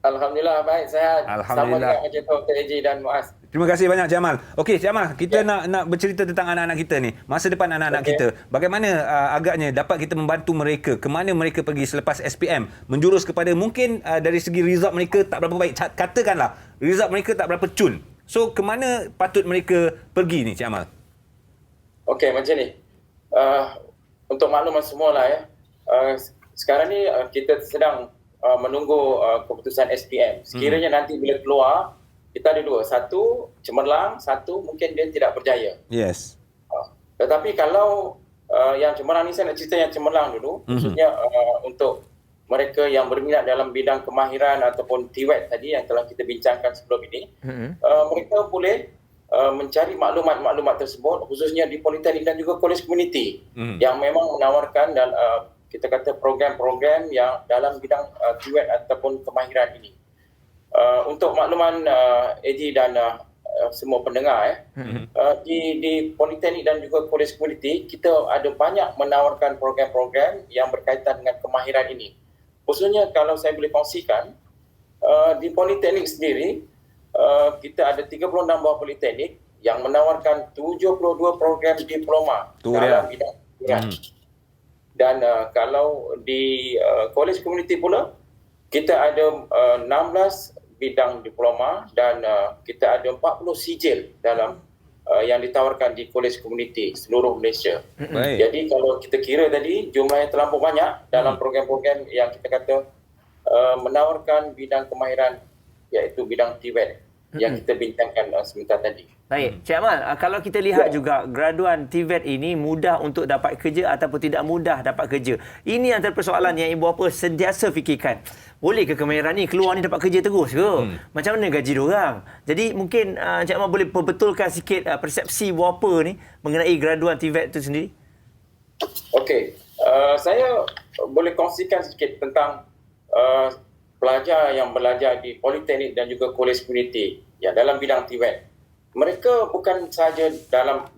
Alhamdulillah, baik, sihat. Alhamdulillah. Sama dengan Dr. AJ dan Muaz. Terima kasih banyak Cik Amal. Okey Cik Amal, kita nak bercerita tentang anak-anak kita ni. Masa depan anak-anak kita. Bagaimana agaknya dapat kita membantu mereka? Kemana mereka pergi selepas SPM? Menjurus kepada mungkin dari segi result mereka tak berapa baik. Katakanlah, result mereka tak berapa cun. So, kemana patut mereka pergi ni Cik Amal? Okey, macam ni. Untuk makluman semua lah ya. Sekarang ni kita sedang menunggu keputusan SPM. Sekiranya nanti bila keluar, kita ada dua. Satu, cemerlang. Satu, mungkin dia tidak berjaya. Yes. Tetapi kalau yang cemerlang ni, saya nak cerita yang cemerlang dulu. Khususnya untuk mereka yang berminat dalam bidang kemahiran ataupun TVET tadi yang telah kita bincangkan sebelum ini. Mereka boleh mencari maklumat-maklumat tersebut khususnya di Politeknik dan juga College Community yang memang menawarkan dan kita kata program-program yang dalam bidang TVET ataupun kemahiran ini. Untuk makluman AJ dan semua pendengar, di Politeknik dan juga College Community, kita ada banyak menawarkan program-program yang berkaitan dengan kemahiran ini. Khususnya kalau saya boleh kongsikan, di Politeknik sendiri, kita ada 36 buah Politeknik yang menawarkan 72 program diploma dalam bidang kemahiran. Dan kalau di College Community pula, kita ada 16 bidang diploma dan kita ada 40 sijil dalam yang ditawarkan di College Community seluruh Malaysia. Jadi kalau kita kira tadi, jumlahnya terlampau banyak dalam program-program yang kita kata menawarkan bidang kemahiran, iaitu bidang TVET yang kita bincangkan sebentar tadi. Baik, Cik Amal, kalau kita lihat juga graduan TVET ini mudah untuk dapat kerja ataupun tidak mudah dapat kerja. Ini antara persoalan yang ibu bapa sentiasa fikirkan. Boleh ke kemahiran ni keluar ni dapat kerja terus ke? Macam mana gaji diorang? Jadi mungkin Cik Amal boleh perbetulkan sikit persepsi ibu bapa ni mengenai graduan TVET itu sendiri? Okey, saya boleh kongsikan sikit tentang pelajar yang belajar di Politeknik dan juga College Community ya dalam bidang TVET. Mereka bukan sahaja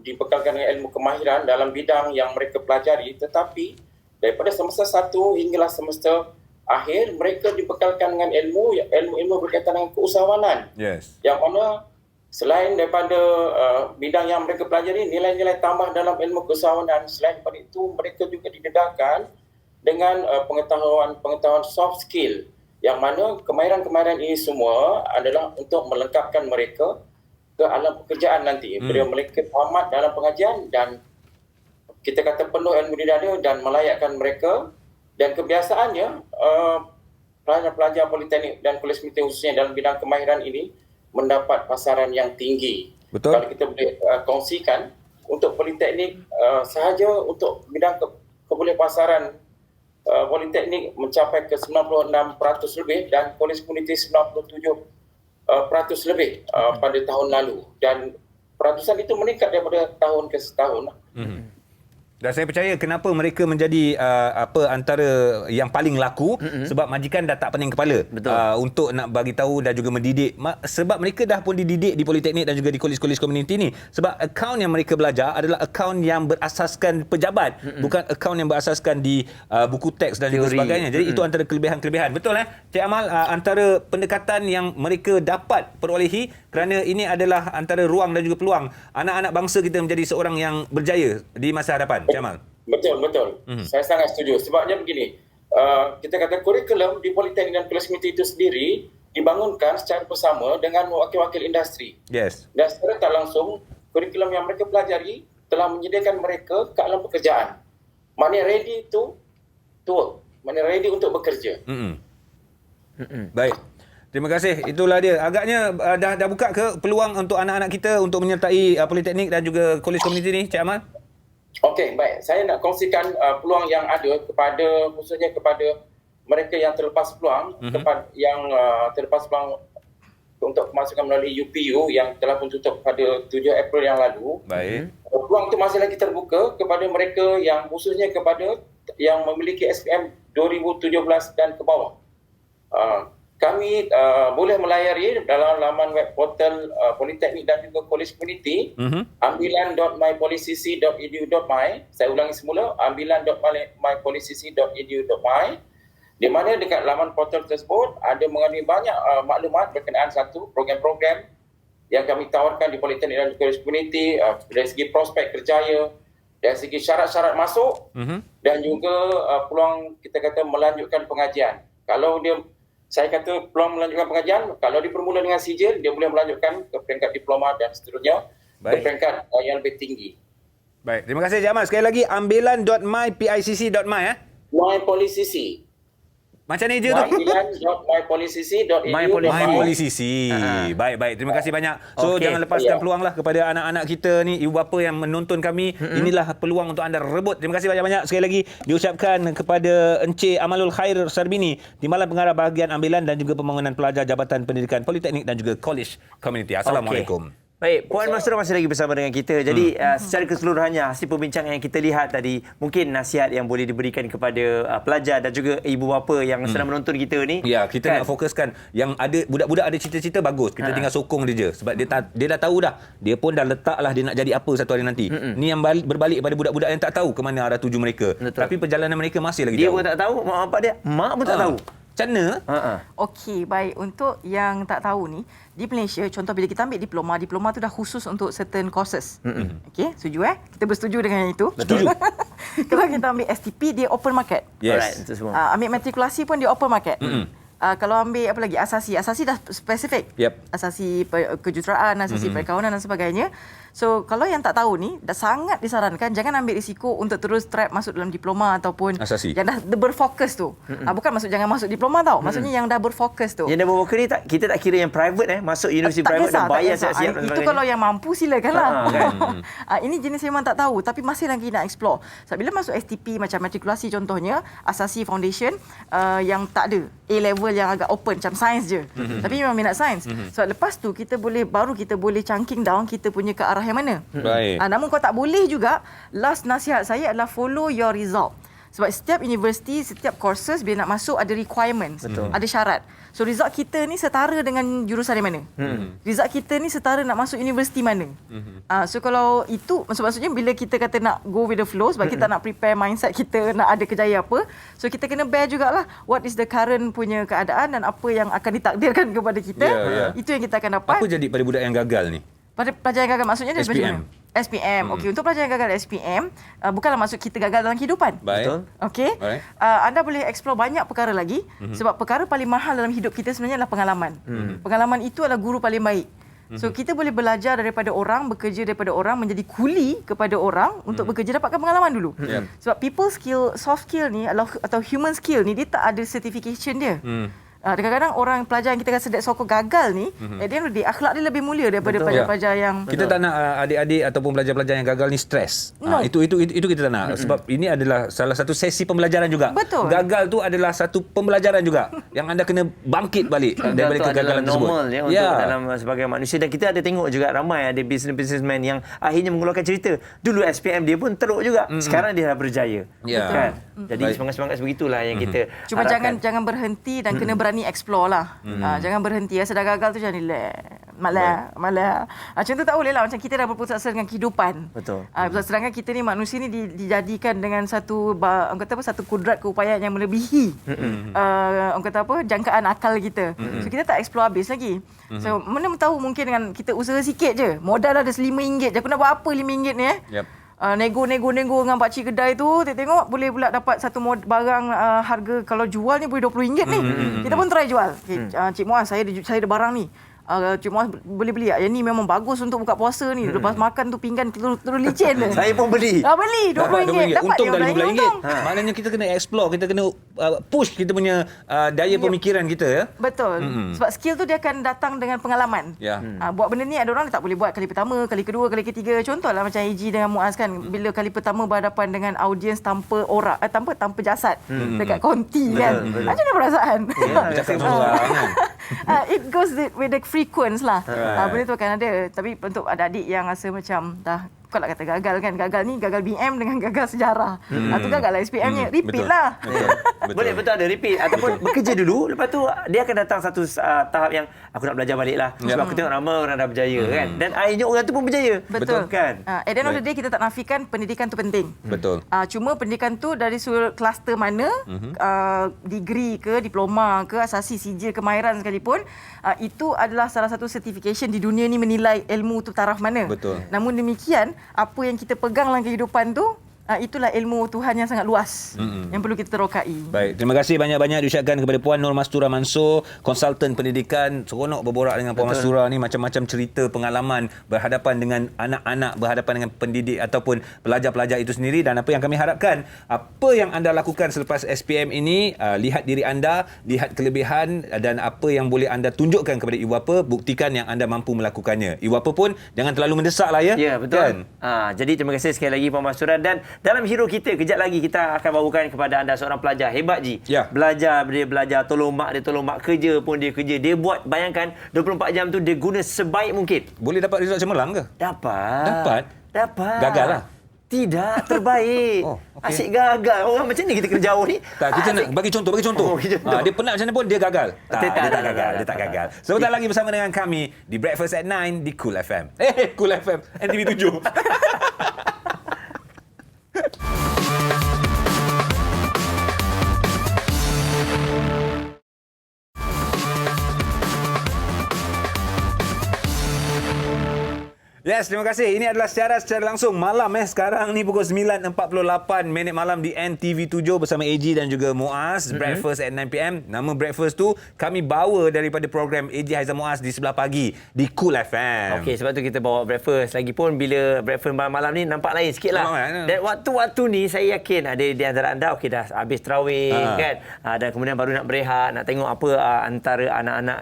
dibekalkan dengan ilmu kemahiran dalam bidang yang mereka pelajari, tetapi daripada semester 1 hinggalah semester akhir, mereka dibekalkan dengan ilmu berkaitan dengan keusahawanan. Yes. Yang mana selain daripada bidang yang mereka pelajari, nilai-nilai tambah dalam ilmu keusahawanan, selain daripada itu mereka juga didedahkan dengan pengetahuan soft skill, yang mana kemahiran-kemahiran ini semua adalah untuk melengkapkan mereka ke alam pekerjaan nanti. Bila mereka tamat dalam pengajian dan kita kata penuh ilmu didada dan melayakkan mereka, dan kebiasaannya pelajar-pelajar politeknik dan kolej pendidikan khususnya dalam bidang kemahiran ini mendapat pasaran yang tinggi. Betul. Kalau kita boleh kongsikan, untuk politeknik sahaja untuk bidang kebolehan pasaran politeknik mencapai ke 96% lebih dan kolej pendidikan 97% lebih pada tahun lalu, dan peratusan itu meningkat daripada tahun ke setahun. Dan saya percaya kenapa mereka menjadi antara yang paling laku, sebab majikan dah tak pening kepala untuk nak bagi tahu dan juga mendidik, sebab mereka dah pun dididik di politeknik dan juga di kolej-kolej komuniti ni. Sebab akaun yang mereka belajar adalah akaun yang berasaskan pejabat, bukan akaun yang berasaskan di buku teks dan juga sebagainya. Jadi itu antara kelebihan-kelebihan. Betul Cik Amal, antara pendekatan yang mereka dapat perolehi, kerana ini adalah antara ruang dan juga peluang anak-anak bangsa kita menjadi seorang yang berjaya di masa hadapan. Cik Amal. Betul. Saya sangat setuju. Sebabnya begini, kita kata kurikulum di politeknik dan kolej pendidikan itu sendiri dibangunkan secara bersama dengan wakil-wakil industri. Yes. Dan secara tak langsung, kurikulum yang mereka pelajari telah menyediakan mereka ke alam pekerjaan. Maknanya ready to work. Maknanya ready untuk bekerja. Baik. Terima kasih. Itulah dia. Agaknya dah buka ke peluang untuk anak-anak kita untuk menyertai politeknik dan juga kolej komuniti ni, Cik Amal? Okey, baik. Saya nak kongsikan peluang yang ada khususnya kepada mereka yang terlepas peluang, yang terlepas peluang untuk kemasukan melalui UPU yang telah pun tutup pada 7 April yang lalu. Baik. Peluang itu masih lagi terbuka kepada mereka yang khususnya kepada yang memiliki SPM 2017 dan ke bawah. Kami boleh melayari dalam laman web portal Politeknik dan juga Kolej Komuniti, ambilan.mypolicc.edu.my. Saya ulangi semula, ambilan.mypolicc.edu.my, di mana dekat laman portal tersebut ada mengandungi banyak maklumat berkenaan satu program-program yang kami tawarkan di Politeknik dan Kolej Komuniti, dari segi prospek kerjaya, dari segi syarat-syarat masuk, dan juga peluang kita kata melanjutkan pengajian. Kalau saya kata peluang melanjutkan pengajian, kalau dia bermula dengan sijil, dia boleh melanjutkan ke peringkat diploma dan seterusnya, ke peringkat yang lebih tinggi. Baik, terima kasih Cik Amal. Sekali lagi, ambilan.mypicc.my. MyPolicc. Macam ni je tu? ambilan.mypolicc.edu.my. MyPolicc. Baik. Terima kasih banyak. So, jangan lepaskan peluang lah kepada anak-anak kita ni, ibu bapa yang menonton kami. Inilah peluang untuk anda rebut. Terima kasih banyak-banyak. Sekali lagi diucapkan kepada Encik Amalul Khair Sarbini, Timbalan Pengarah Bahagian Ambilan dan juga Pembangunan Pelajar Jabatan Pendidikan Politeknik dan juga Kolej Komuniti. Assalamualaikum. Baik, Puan Masrur masih lagi bersama dengan kita. Jadi secara keseluruhannya hasil perbincangan yang kita lihat tadi, mungkin nasihat yang boleh diberikan kepada pelajar dan juga ibu bapa yang sedang menonton kita ni. Ya, kita nak fokuskan yang ada budak-budak ada cita-cita bagus. Kita tinggal sokong dia je sebab dia dah tahu dah. Dia pun dah letaklah dia nak jadi apa satu hari nanti. Ni yang berbalik pada budak-budak yang tak tahu ke mana arah tuju mereka. Betul. Tapi perjalanan mereka masih lagi jauh. Dia pun tak tahu, mak bapak dia, mak pun tak tahu. Macam mana? Okey, baik. Untuk yang tak tahu ni, di Malaysia, contoh bila kita ambil diploma tu dah khusus untuk certain courses. Okey, setuju Kita bersetuju dengan itu. Setuju. Kalau kita ambil STP, dia open market. Yes. Alright, itu semua. Ambil matrikulasi pun dia open market. Kalau ambil apa lagi, asasi dah spesifik. Asasi kejuruteraan, asasi perkawanan dan sebagainya. So, kalau yang tak tahu ni, dah sangat disarankan jangan ambil risiko untuk terus trap masuk dalam diploma ataupun asasi. yang dah berfokus tu. Bukan jangan masuk diploma tau. Maksudnya yang dah berfokus tu. Yang dah berfokus ni, kita tak kira yang private masuk universiti private dan bayar siap-siap. Itu kalau yang mampu silakanlah. Ini jenis yang memang tak tahu tapi masih lagi nak explore. Sebab bila masuk STP macam matrikulasi contohnya, asasi foundation yang tak ada A-level yang agak open macam sains je. Tapi memang minat sains. So lepas tu kita boleh chunking down kita punya ke arah yang mana. Baik. Namun kau tak boleh juga, last nasihat saya adalah follow your result. Sebab setiap universiti, setiap courses bila nak masuk ada requirements, ada syarat. So result kita ni setara dengan jurusan yang mana? Result kita ni setara nak masuk universiti mana? So kalau itu maksudnya bila kita kata nak go with the flow sebab kita nak prepare mindset kita nak ada kejayaan apa, so kita kena bear jugalah what is the current punya keadaan dan apa yang akan ditakdirkan kepada kita. Itu yang kita akan dapat. Apa jadi pada budak yang gagal ni? Pada pelajar yang gagal maksudnya dia SPM. SPM. Okey, untuk pelajar yang gagal SPM, bukanlah maksud kita gagal dalam kehidupan. Baik. Okey. Anda boleh explore banyak perkara lagi sebab perkara paling mahal dalam hidup kita sebenarnya adalah pengalaman. Pengalaman itu adalah guru paling baik. So kita boleh belajar daripada orang, bekerja daripada orang, menjadi kuli kepada orang untuk bekerja, dapatkan pengalaman dulu. Sebab people skill, soft skill ni atau human skill ni dia tak ada certification dia. Kadang-kadang orang pelajar yang kita rasa that so-called gagal ni, at the end of the day, akhlak dia lebih mulia daripada pelajar-pelajar yang... Kita tak nak adik-adik ataupun pelajar-pelajar yang gagal ni stres. No. Itu kita tak nak. Sebab ini adalah salah satu sesi pembelajaran juga. Betul. Gagal tu adalah satu pembelajaran juga yang anda kena bangkit balik daripada kegagalan tersebut. Normal ya, untuk dalam sebagai manusia. Dan kita ada tengok juga ramai ada businessman yang akhirnya mengeluarkan cerita. Dulu SPM dia pun teruk juga. Sekarang dia dah berjaya. Kan? Jadi semangat-semangat sebegitulah yang kita Cuma harapkan. jangan berhenti dan kena berani explore lah. Jangan berhenti. Sedar gagal tu jangan malah. Macam tu tak boleh lah. Macam kita dah berputus asa dengan kehidupan. Betul. Sedangkan kita ni manusia ni dijadikan dengan satu orang kata apa, satu kudrat keupayaan yang melebihi orang kata apa, jangkaan akal kita. So kita tak explore habis lagi. So mana tahu mungkin dengan kita usaha sikit je. Modal ada RM5 je. Aku nak buat apa RM5 ni nego dengan pakcik kedai tu, tengok boleh pula dapat satu barang harga kalau jual ni boleh RM20 ni. Kita pun try jual. Cik Muaz, saya ada barang ni. Cik Muaz boleh beli tak? Yang ni memang bagus untuk buka puasa ni. Lepas makan tu pinggan terus licin dia. Saya pun beli. Beli RM20. Dapat Untung dah RM15. RM15. Maknanya kita kena explore, kita kena push kita punya daya pemikiran kita ya. Betul. Sebab skill tu dia akan datang dengan pengalaman. Buat benda ni ada orang tak boleh buat kali pertama, kali kedua, kali ketiga. Contohlah macam AG dengan Muaz kan, bila kali pertama berhadapan dengan audiens tanpa orang, tanpa jasad dekat konti kan. Macam mana perasaan? It goes with the frequency lah. Benda tu akan ada. Tapi untuk adik-adik yang rasa macam dah kau nak kata gagal kan, gagal ni gagal BM dengan gagal sejarah. Tu gagal lah SPM-nya. Repeat lah. Boleh, betul ada repeat. Ataupun bekerja dulu, lepas tu dia akan datang satu tahap yang aku nak belajar balik lah. Sebab aku tengok ramai orang dah berjaya kan. Dan akhirnya orang tu pun berjaya. Betul. Kan? At the end of the day, kita tak nafikan pendidikan tu penting. Betul. Cuma pendidikan tu dari sudut kluster mana, degree ke, diploma ke, asasi sijil kemahiran sekalipun, itu adalah salah satu certification di dunia ni menilai ilmu tu taraf mana. Betul. Namun demikian, apa yang kita pegang dalam kehidupan tu, itulah ilmu Tuhan yang sangat luas yang perlu kita terokai. Baik, terima kasih banyak-banyak diucapkan kepada Puan Nur Mastura Mansor, konsultan pendidikan. Seronok berborak dengan Puan Mastura ni, macam-macam cerita pengalaman berhadapan dengan anak-anak, berhadapan dengan pendidik ataupun pelajar-pelajar itu sendiri. Dan apa yang kami harapkan, apa yang anda lakukan selepas SPM ini, lihat diri anda, lihat kelebihan dan apa yang boleh anda tunjukkan kepada ibu bapa, buktikan yang anda mampu melakukannya. Ibu bapa pun jangan terlalu mendesak lah ya. Ya, betul. Kan? Jadi terima kasih sekali lagi Puan Mastura. Dan dalam hero kita, kejap lagi kita akan bawakan kepada anda seorang pelajar hebat Ji. Ya. Dia belajar, tolong mak dia, tolong mak, kerja pun dia kerja. Dia buat, bayangkan 24 jam tu dia guna sebaik mungkin. Boleh dapat result cemerlang ke? Dapat. Gagal lah. Tidak, terbaik. Okay. Asyik gagal. Orang macam ni kita kena jauh ni. Tak, kita nak bagi contoh. Dia penat macam mana pun dia gagal. Dia tak gagal. Sebentar lagi bersama dengan kami di Breakfast at 9 di Cool FM. Cool FM NTV 7. Yes, terima kasih. Ini adalah siaran secara langsung malam sekarang ni pukul 9.48 minit malam di NTV 7 bersama AG dan juga Muaz. Breakfast at 9 PM. Nama breakfast tu kami bawa daripada program AG Haizan Muaz di sebelah pagi di Cool FM. Okey, sebab tu kita bawa breakfast. Lagipun bila breakfast malam ni nampak lain sikit lah. Dan waktu-waktu ni saya yakin ada di antara anda dah habis tarawih kan. Dan kemudian baru nak berehat, nak tengok apa antara anak-anak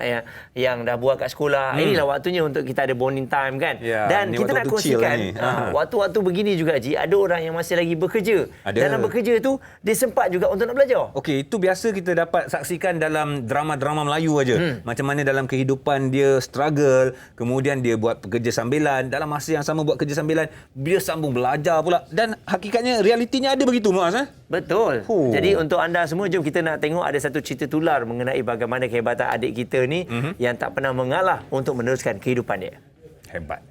yang dah buat kat sekolah. Inilah waktunya untuk kita ada bonding time kan. Dan Dan Ni kita nak waktu-waktu chill kongsikan ni. waktu-waktu begini juga Ji, ada orang yang masih lagi bekerja. Ada. Dalam bekerja tu dia sempat juga untuk nak belajar. Okey, itu biasa kita dapat saksikan dalam drama-drama Melayu aja. Macam mana dalam kehidupan dia struggle, kemudian dia buat pekerja sambilan, dalam masa yang sama buat kerja sambilan, dia sambung belajar pula. Dan hakikatnya realitinya ada begitu, Muaz. Betul. Jadi untuk anda semua, jom kita nak tengok ada satu cerita tular mengenai bagaimana kehebatan adik kita ni yang tak pernah mengalah untuk meneruskan kehidupan dia. Hebat.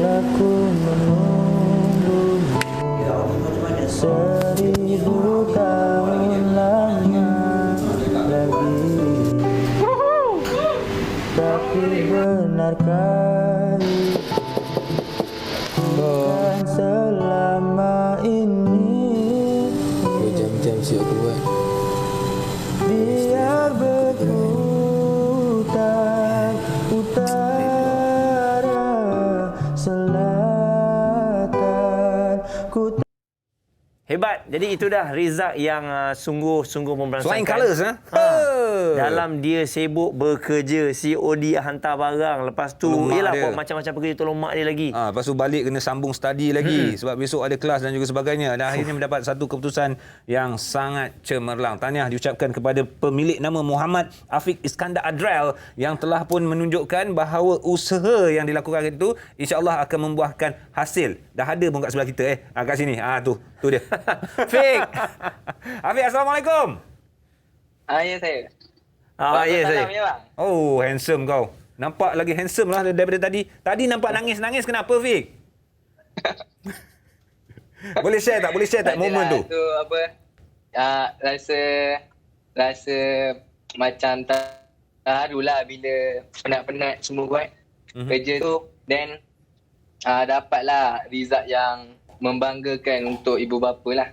Aku menunggu 1000 tahun lama lagi. Tapi benarkah bukan selama ini? Jam-jam siap buat. Biar berputar utara selatan ku. Hebat. Jadi itu dah Rizak yang sungguh-sungguh memberangsangkan. Flying colours, Dalam dia sibuk bekerja, COD hantar barang. Lepas tu, yelah, buat macam-macam pekerja tolong mak dia lagi. Lepas tu balik kena sambung study lagi. Sebab besok ada kelas dan juga sebagainya. Dan akhirnya mendapat satu keputusan yang sangat cemerlang. Tahniah diucapkan kepada pemilik nama Muhammad Afiq Iskandar Adrel yang telah pun menunjukkan bahawa usaha yang dilakukan itu insya-Allah akan membuahkan hasil. Dah ada pun kat sebelah kita kat sini. Tu dia. Fik. Afiq, Assalamualaikum. Ya saya. Ya saya. Oh, handsome kau. Nampak lagi handsome lah daripada tadi. Tadi nampak nangis-nangis, kenapa Fik? Boleh share tak momen tu? Tu apa? Rasa macam terharulah bila penat-penat semua buat kerja tu, then dapatlah result yang membanggakan untuk ibu bapa lah.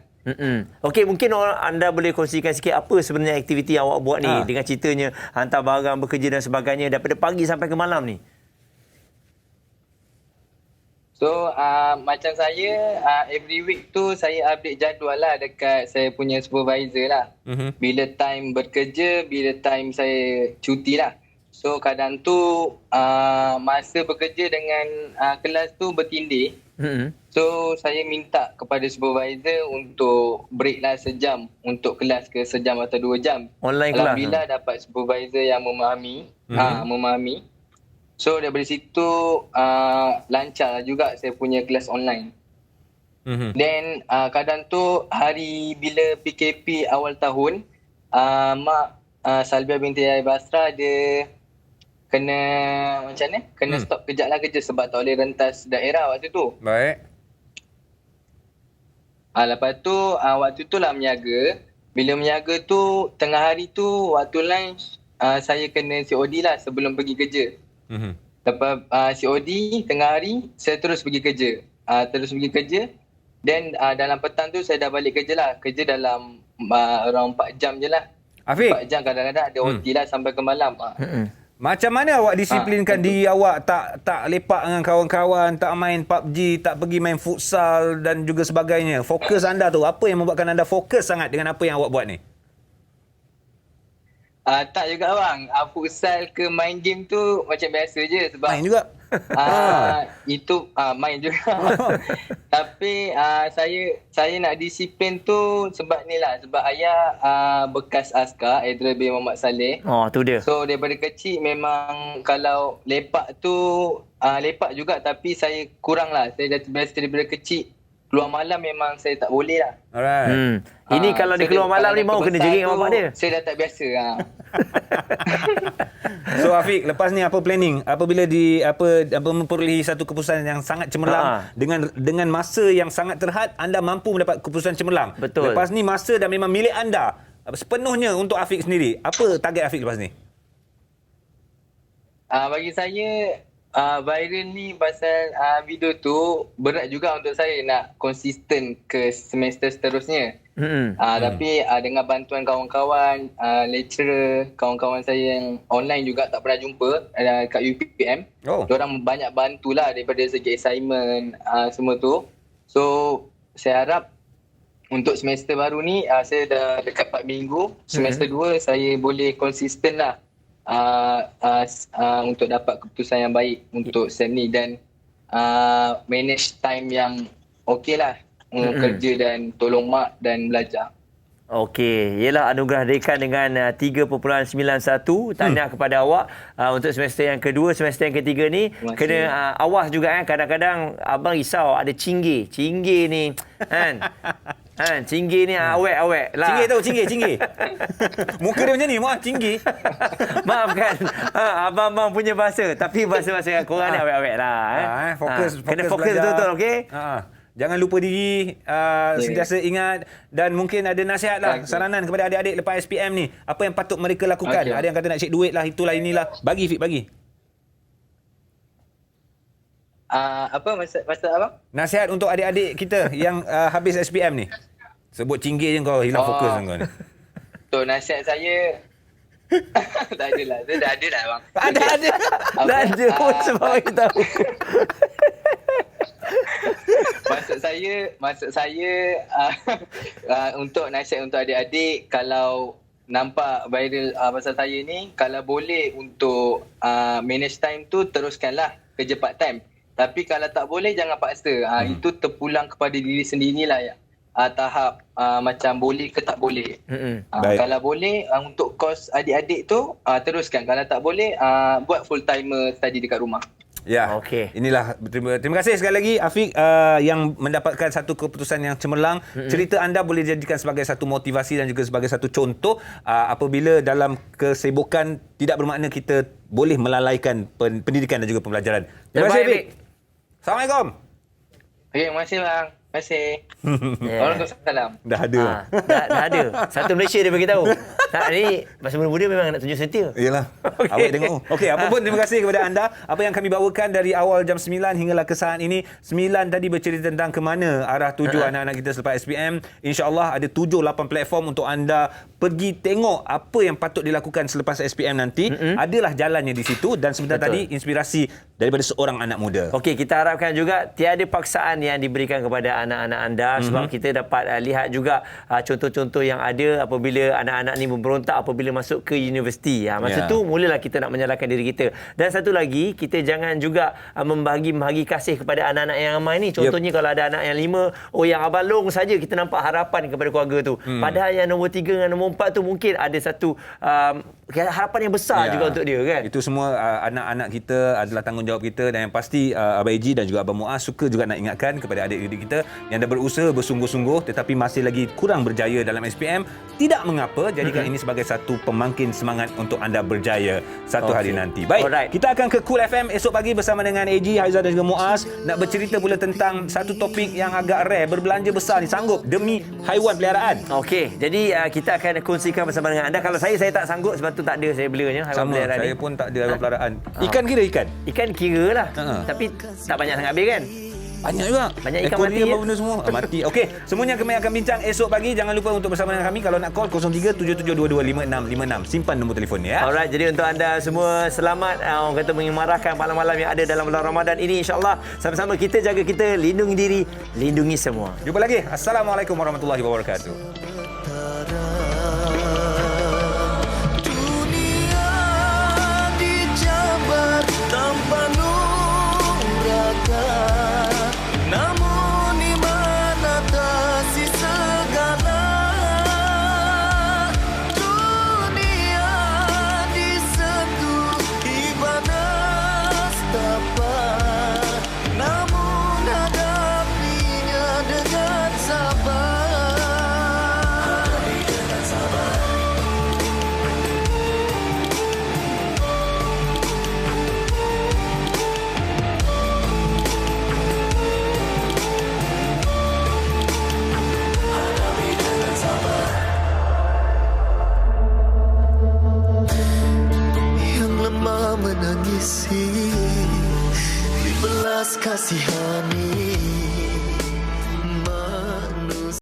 Okey, mungkin anda boleh kongsikan sikit apa sebenarnya aktiviti yang awak buat ni dengan ceritanya hantar barang, bekerja dan sebagainya daripada pagi sampai ke malam ni. So macam saya every week tu saya update jadual lah dekat saya punya supervisor lah. Bila time bekerja, bila time saya cuti lah. So kadang tu masa bekerja dengan kelas tu bertindih. So saya minta kepada supervisor untuk break lah sejam untuk kelas ke sejam atau 2 jam. Online kelas. Alhamdulillah dapat supervisor yang memahami. Memahami. So daripada situ lancar juga saya punya kelas online. Then kadang tu hari bila PKP awal tahun, Mak Salbia binti Yahya Basra dia kena macam mana? Kena stop kejap lah kerja sebab tak boleh rentas daerah waktu tu. Baik. Lepas tu waktu tu lah meniaga. Bila meniaga tu tengah hari tu waktu lunch saya kena COD lah sebelum pergi kerja. Lepas COD tengah hari saya terus pergi kerja. Then dalam petang tu saya dah balik kerja lah. Kerja dalam around 4 jam je lah. Afiq, 4 jam kadang-kadang ada OT lah sampai ke malam. Macam mana awak disiplinkan diri awak tak lepak dengan kawan-kawan, tak main PUBG, tak pergi main futsal dan juga sebagainya? Fokus anda tu, apa yang membuatkan anda fokus sangat dengan apa yang awak buat ni? Tak juga bang. Futsal ke main game tu macam biasa je sebab main juga. Itu main juga. Tapi saya nak disiplin tu sebab ni lah, sebab ayah bekas askar Adrian bin Muhammad Saleh. Oh, tu dia. So daripada kecil memang kalau lepak tu lepak juga, tapi saya kurang lah. Saya dah terbiasa daripada kecil. Keluar malam memang saya tak boleh lah. Alright. Ini kalau dia keluar malam ni mau kena jerit dengan bapak dia. Saya dah tak biasa. So Afiq, lepas ni apa planning? Apabila memperolehi satu keputusan yang sangat cemerlang dengan masa yang sangat terhad, anda mampu mendapat keputusan cemerlang. Betul. Lepas ni masa dah memang milik anda sepenuhnya untuk Afiq sendiri. Apa target Afiq lepas ni? Bagi saya viral ni pasal video tu berat juga untuk saya nak konsisten ke semester seterusnya. Tapi dengan bantuan kawan-kawan, lecturer, kawan-kawan saya yang online juga tak pernah jumpa kat UPM. Diorang banyak bantulah daripada segi assignment semua tu. So saya harap untuk semester baru ni saya dah dekat 4 minggu. Semester 2 saya boleh konsisten lah untuk dapat keputusan yang baik untuk SEM ni dan manage time yang okey lah. Kerja dan tolong mak dan belajar. Okey, ialah anugerah dekan dengan 3.91. Tahniah kepada awak untuk semester yang kedua, semester yang ketiga ni. Kena awas juga kadang-kadang abang risau ada cinggir. Cinggir ni kan. Cinggir ni awet-awet lah. Cinggir tahu, cinggir. Muka dia macam ni, cinggir. Maafkan abang-abang punya bahasa, tapi bahasa-bahasa korang ni awet-awet lah. Kena fokus betul-betul, okey? Jangan lupa diri, sentiasa ingat dan mungkin ada nasihat lah, saranan kepada adik-adik lepas SPM ni. Apa yang patut mereka lakukan? Ada yang kata nak cek duit lah, itulah inilah. Bagi Fik, bagi. Apa maksud abang? Nasihat untuk adik-adik kita yang habis SPM ni. Sebut cinggir je kau hilang fokus kau ni. So nasihat saya tak adalah. Saya dah ada lah abang. Ada. Dah ada pun sebab kita tahu. Maksud saya untuk nasihat untuk adik-adik, kalau nampak viral pasal saya ni, kalau boleh untuk manage time tu teruskanlah kerja part time. Tapi kalau tak boleh jangan paksa. Itu terpulang kepada diri sendirilah ya. Tahap macam boleh ke tak boleh. Kalau boleh untuk kos adik-adik tu teruskan. Kalau tak boleh buat full timer study dekat rumah. Ya, inilah terima kasih sekali lagi Afiq yang mendapatkan satu keputusan yang cemerlang. Cerita anda boleh dijadikan sebagai satu motivasi dan juga sebagai satu contoh apabila dalam kesibukan tidak bermakna kita boleh melalaikan pendidikan dan juga pembelajaran. Terima kasih Afiq. Assalamualaikum. Okey, terima kasih bang. Terima kasih. Waalaikumsalam. Dah ada. Dah ada. Satu Malaysia dia bagi tahu. Ni masa muda-muda memang nak tunjuk setia. Iyalah. Awak tengok. Okey, apa pun terima kasih kepada anda. Apa yang kami bawakan dari awal jam 9 hinggalah ke saat ini. 9 tadi bercerita tentang ke mana arah tuju anak-anak kita selepas SPM. InsyaAllah ada 7-8 platform untuk anda pergi tengok apa yang patut dilakukan selepas SPM nanti. Adalah jalannya di situ dan sebentar tadi inspirasi daripada seorang anak muda. Okey, kita harapkan juga tiada paksaan yang diberikan kepada anak-anak anda sebab kita dapat lihat juga contoh-contoh yang ada apabila anak-anak ni memberontak apabila masuk ke universiti. Masa tu mulalah kita nak menyalahkan diri kita. Dan satu lagi, kita jangan juga membahagi kasih kepada anak-anak yang ramai ni. Contohnya kalau ada anak yang 5, yang abang long saja kita nampak harapan kepada keluarga tu. Padahal yang nombor 3 dengan nombor 4 tu mungkin ada satu harapan yang besar juga untuk dia kan. Itu semua anak-anak kita adalah tanggungjawab kita dan yang pasti Abang Eji dan juga Abang Muaz suka juga nak ingatkan kepada adik-adik kita yang dah berusaha bersungguh-sungguh tetapi masih lagi kurang berjaya dalam SPM. Tidak mengapa, jadikan ini sebagai satu pemangkin semangat untuk anda berjaya satu hari nanti. Baik, kita akan ke Cool FM esok pagi bersama dengan Eji, Haizal dan juga Muaz nak bercerita pula tentang satu topik yang agak rare, berbelanja besar ni sanggup demi haiwan peliharaan. Okey, jadi kita akan kongsikan bersama dengan anda. Kalau saya tak sanggup sebab tu tak ada saya belanya haiwan peliharaan ni. Saya pun tak ada haiwan peliharaan. Ikan kira ikan? Ikan kira lah. Tapi tak banyak sangat habis kan? Banyak juga. Banyak ikan mati. Apa benda semua mati. Okey, semuanya kami akan bincang esok pagi. Jangan lupa untuk bersama dengan kami. Kalau nak call 0377225656. Simpan nombor telefon ya. Alright, jadi untuk anda semua selamat orang kata mengemarahkan malam-malam yang ada dalam bulan Ramadan ini, insya-Allah sama-sama kita jaga kita, lindungi diri, lindungi semua. Jumpa lagi. Assalamualaikum warahmatullahi wabarakatuh.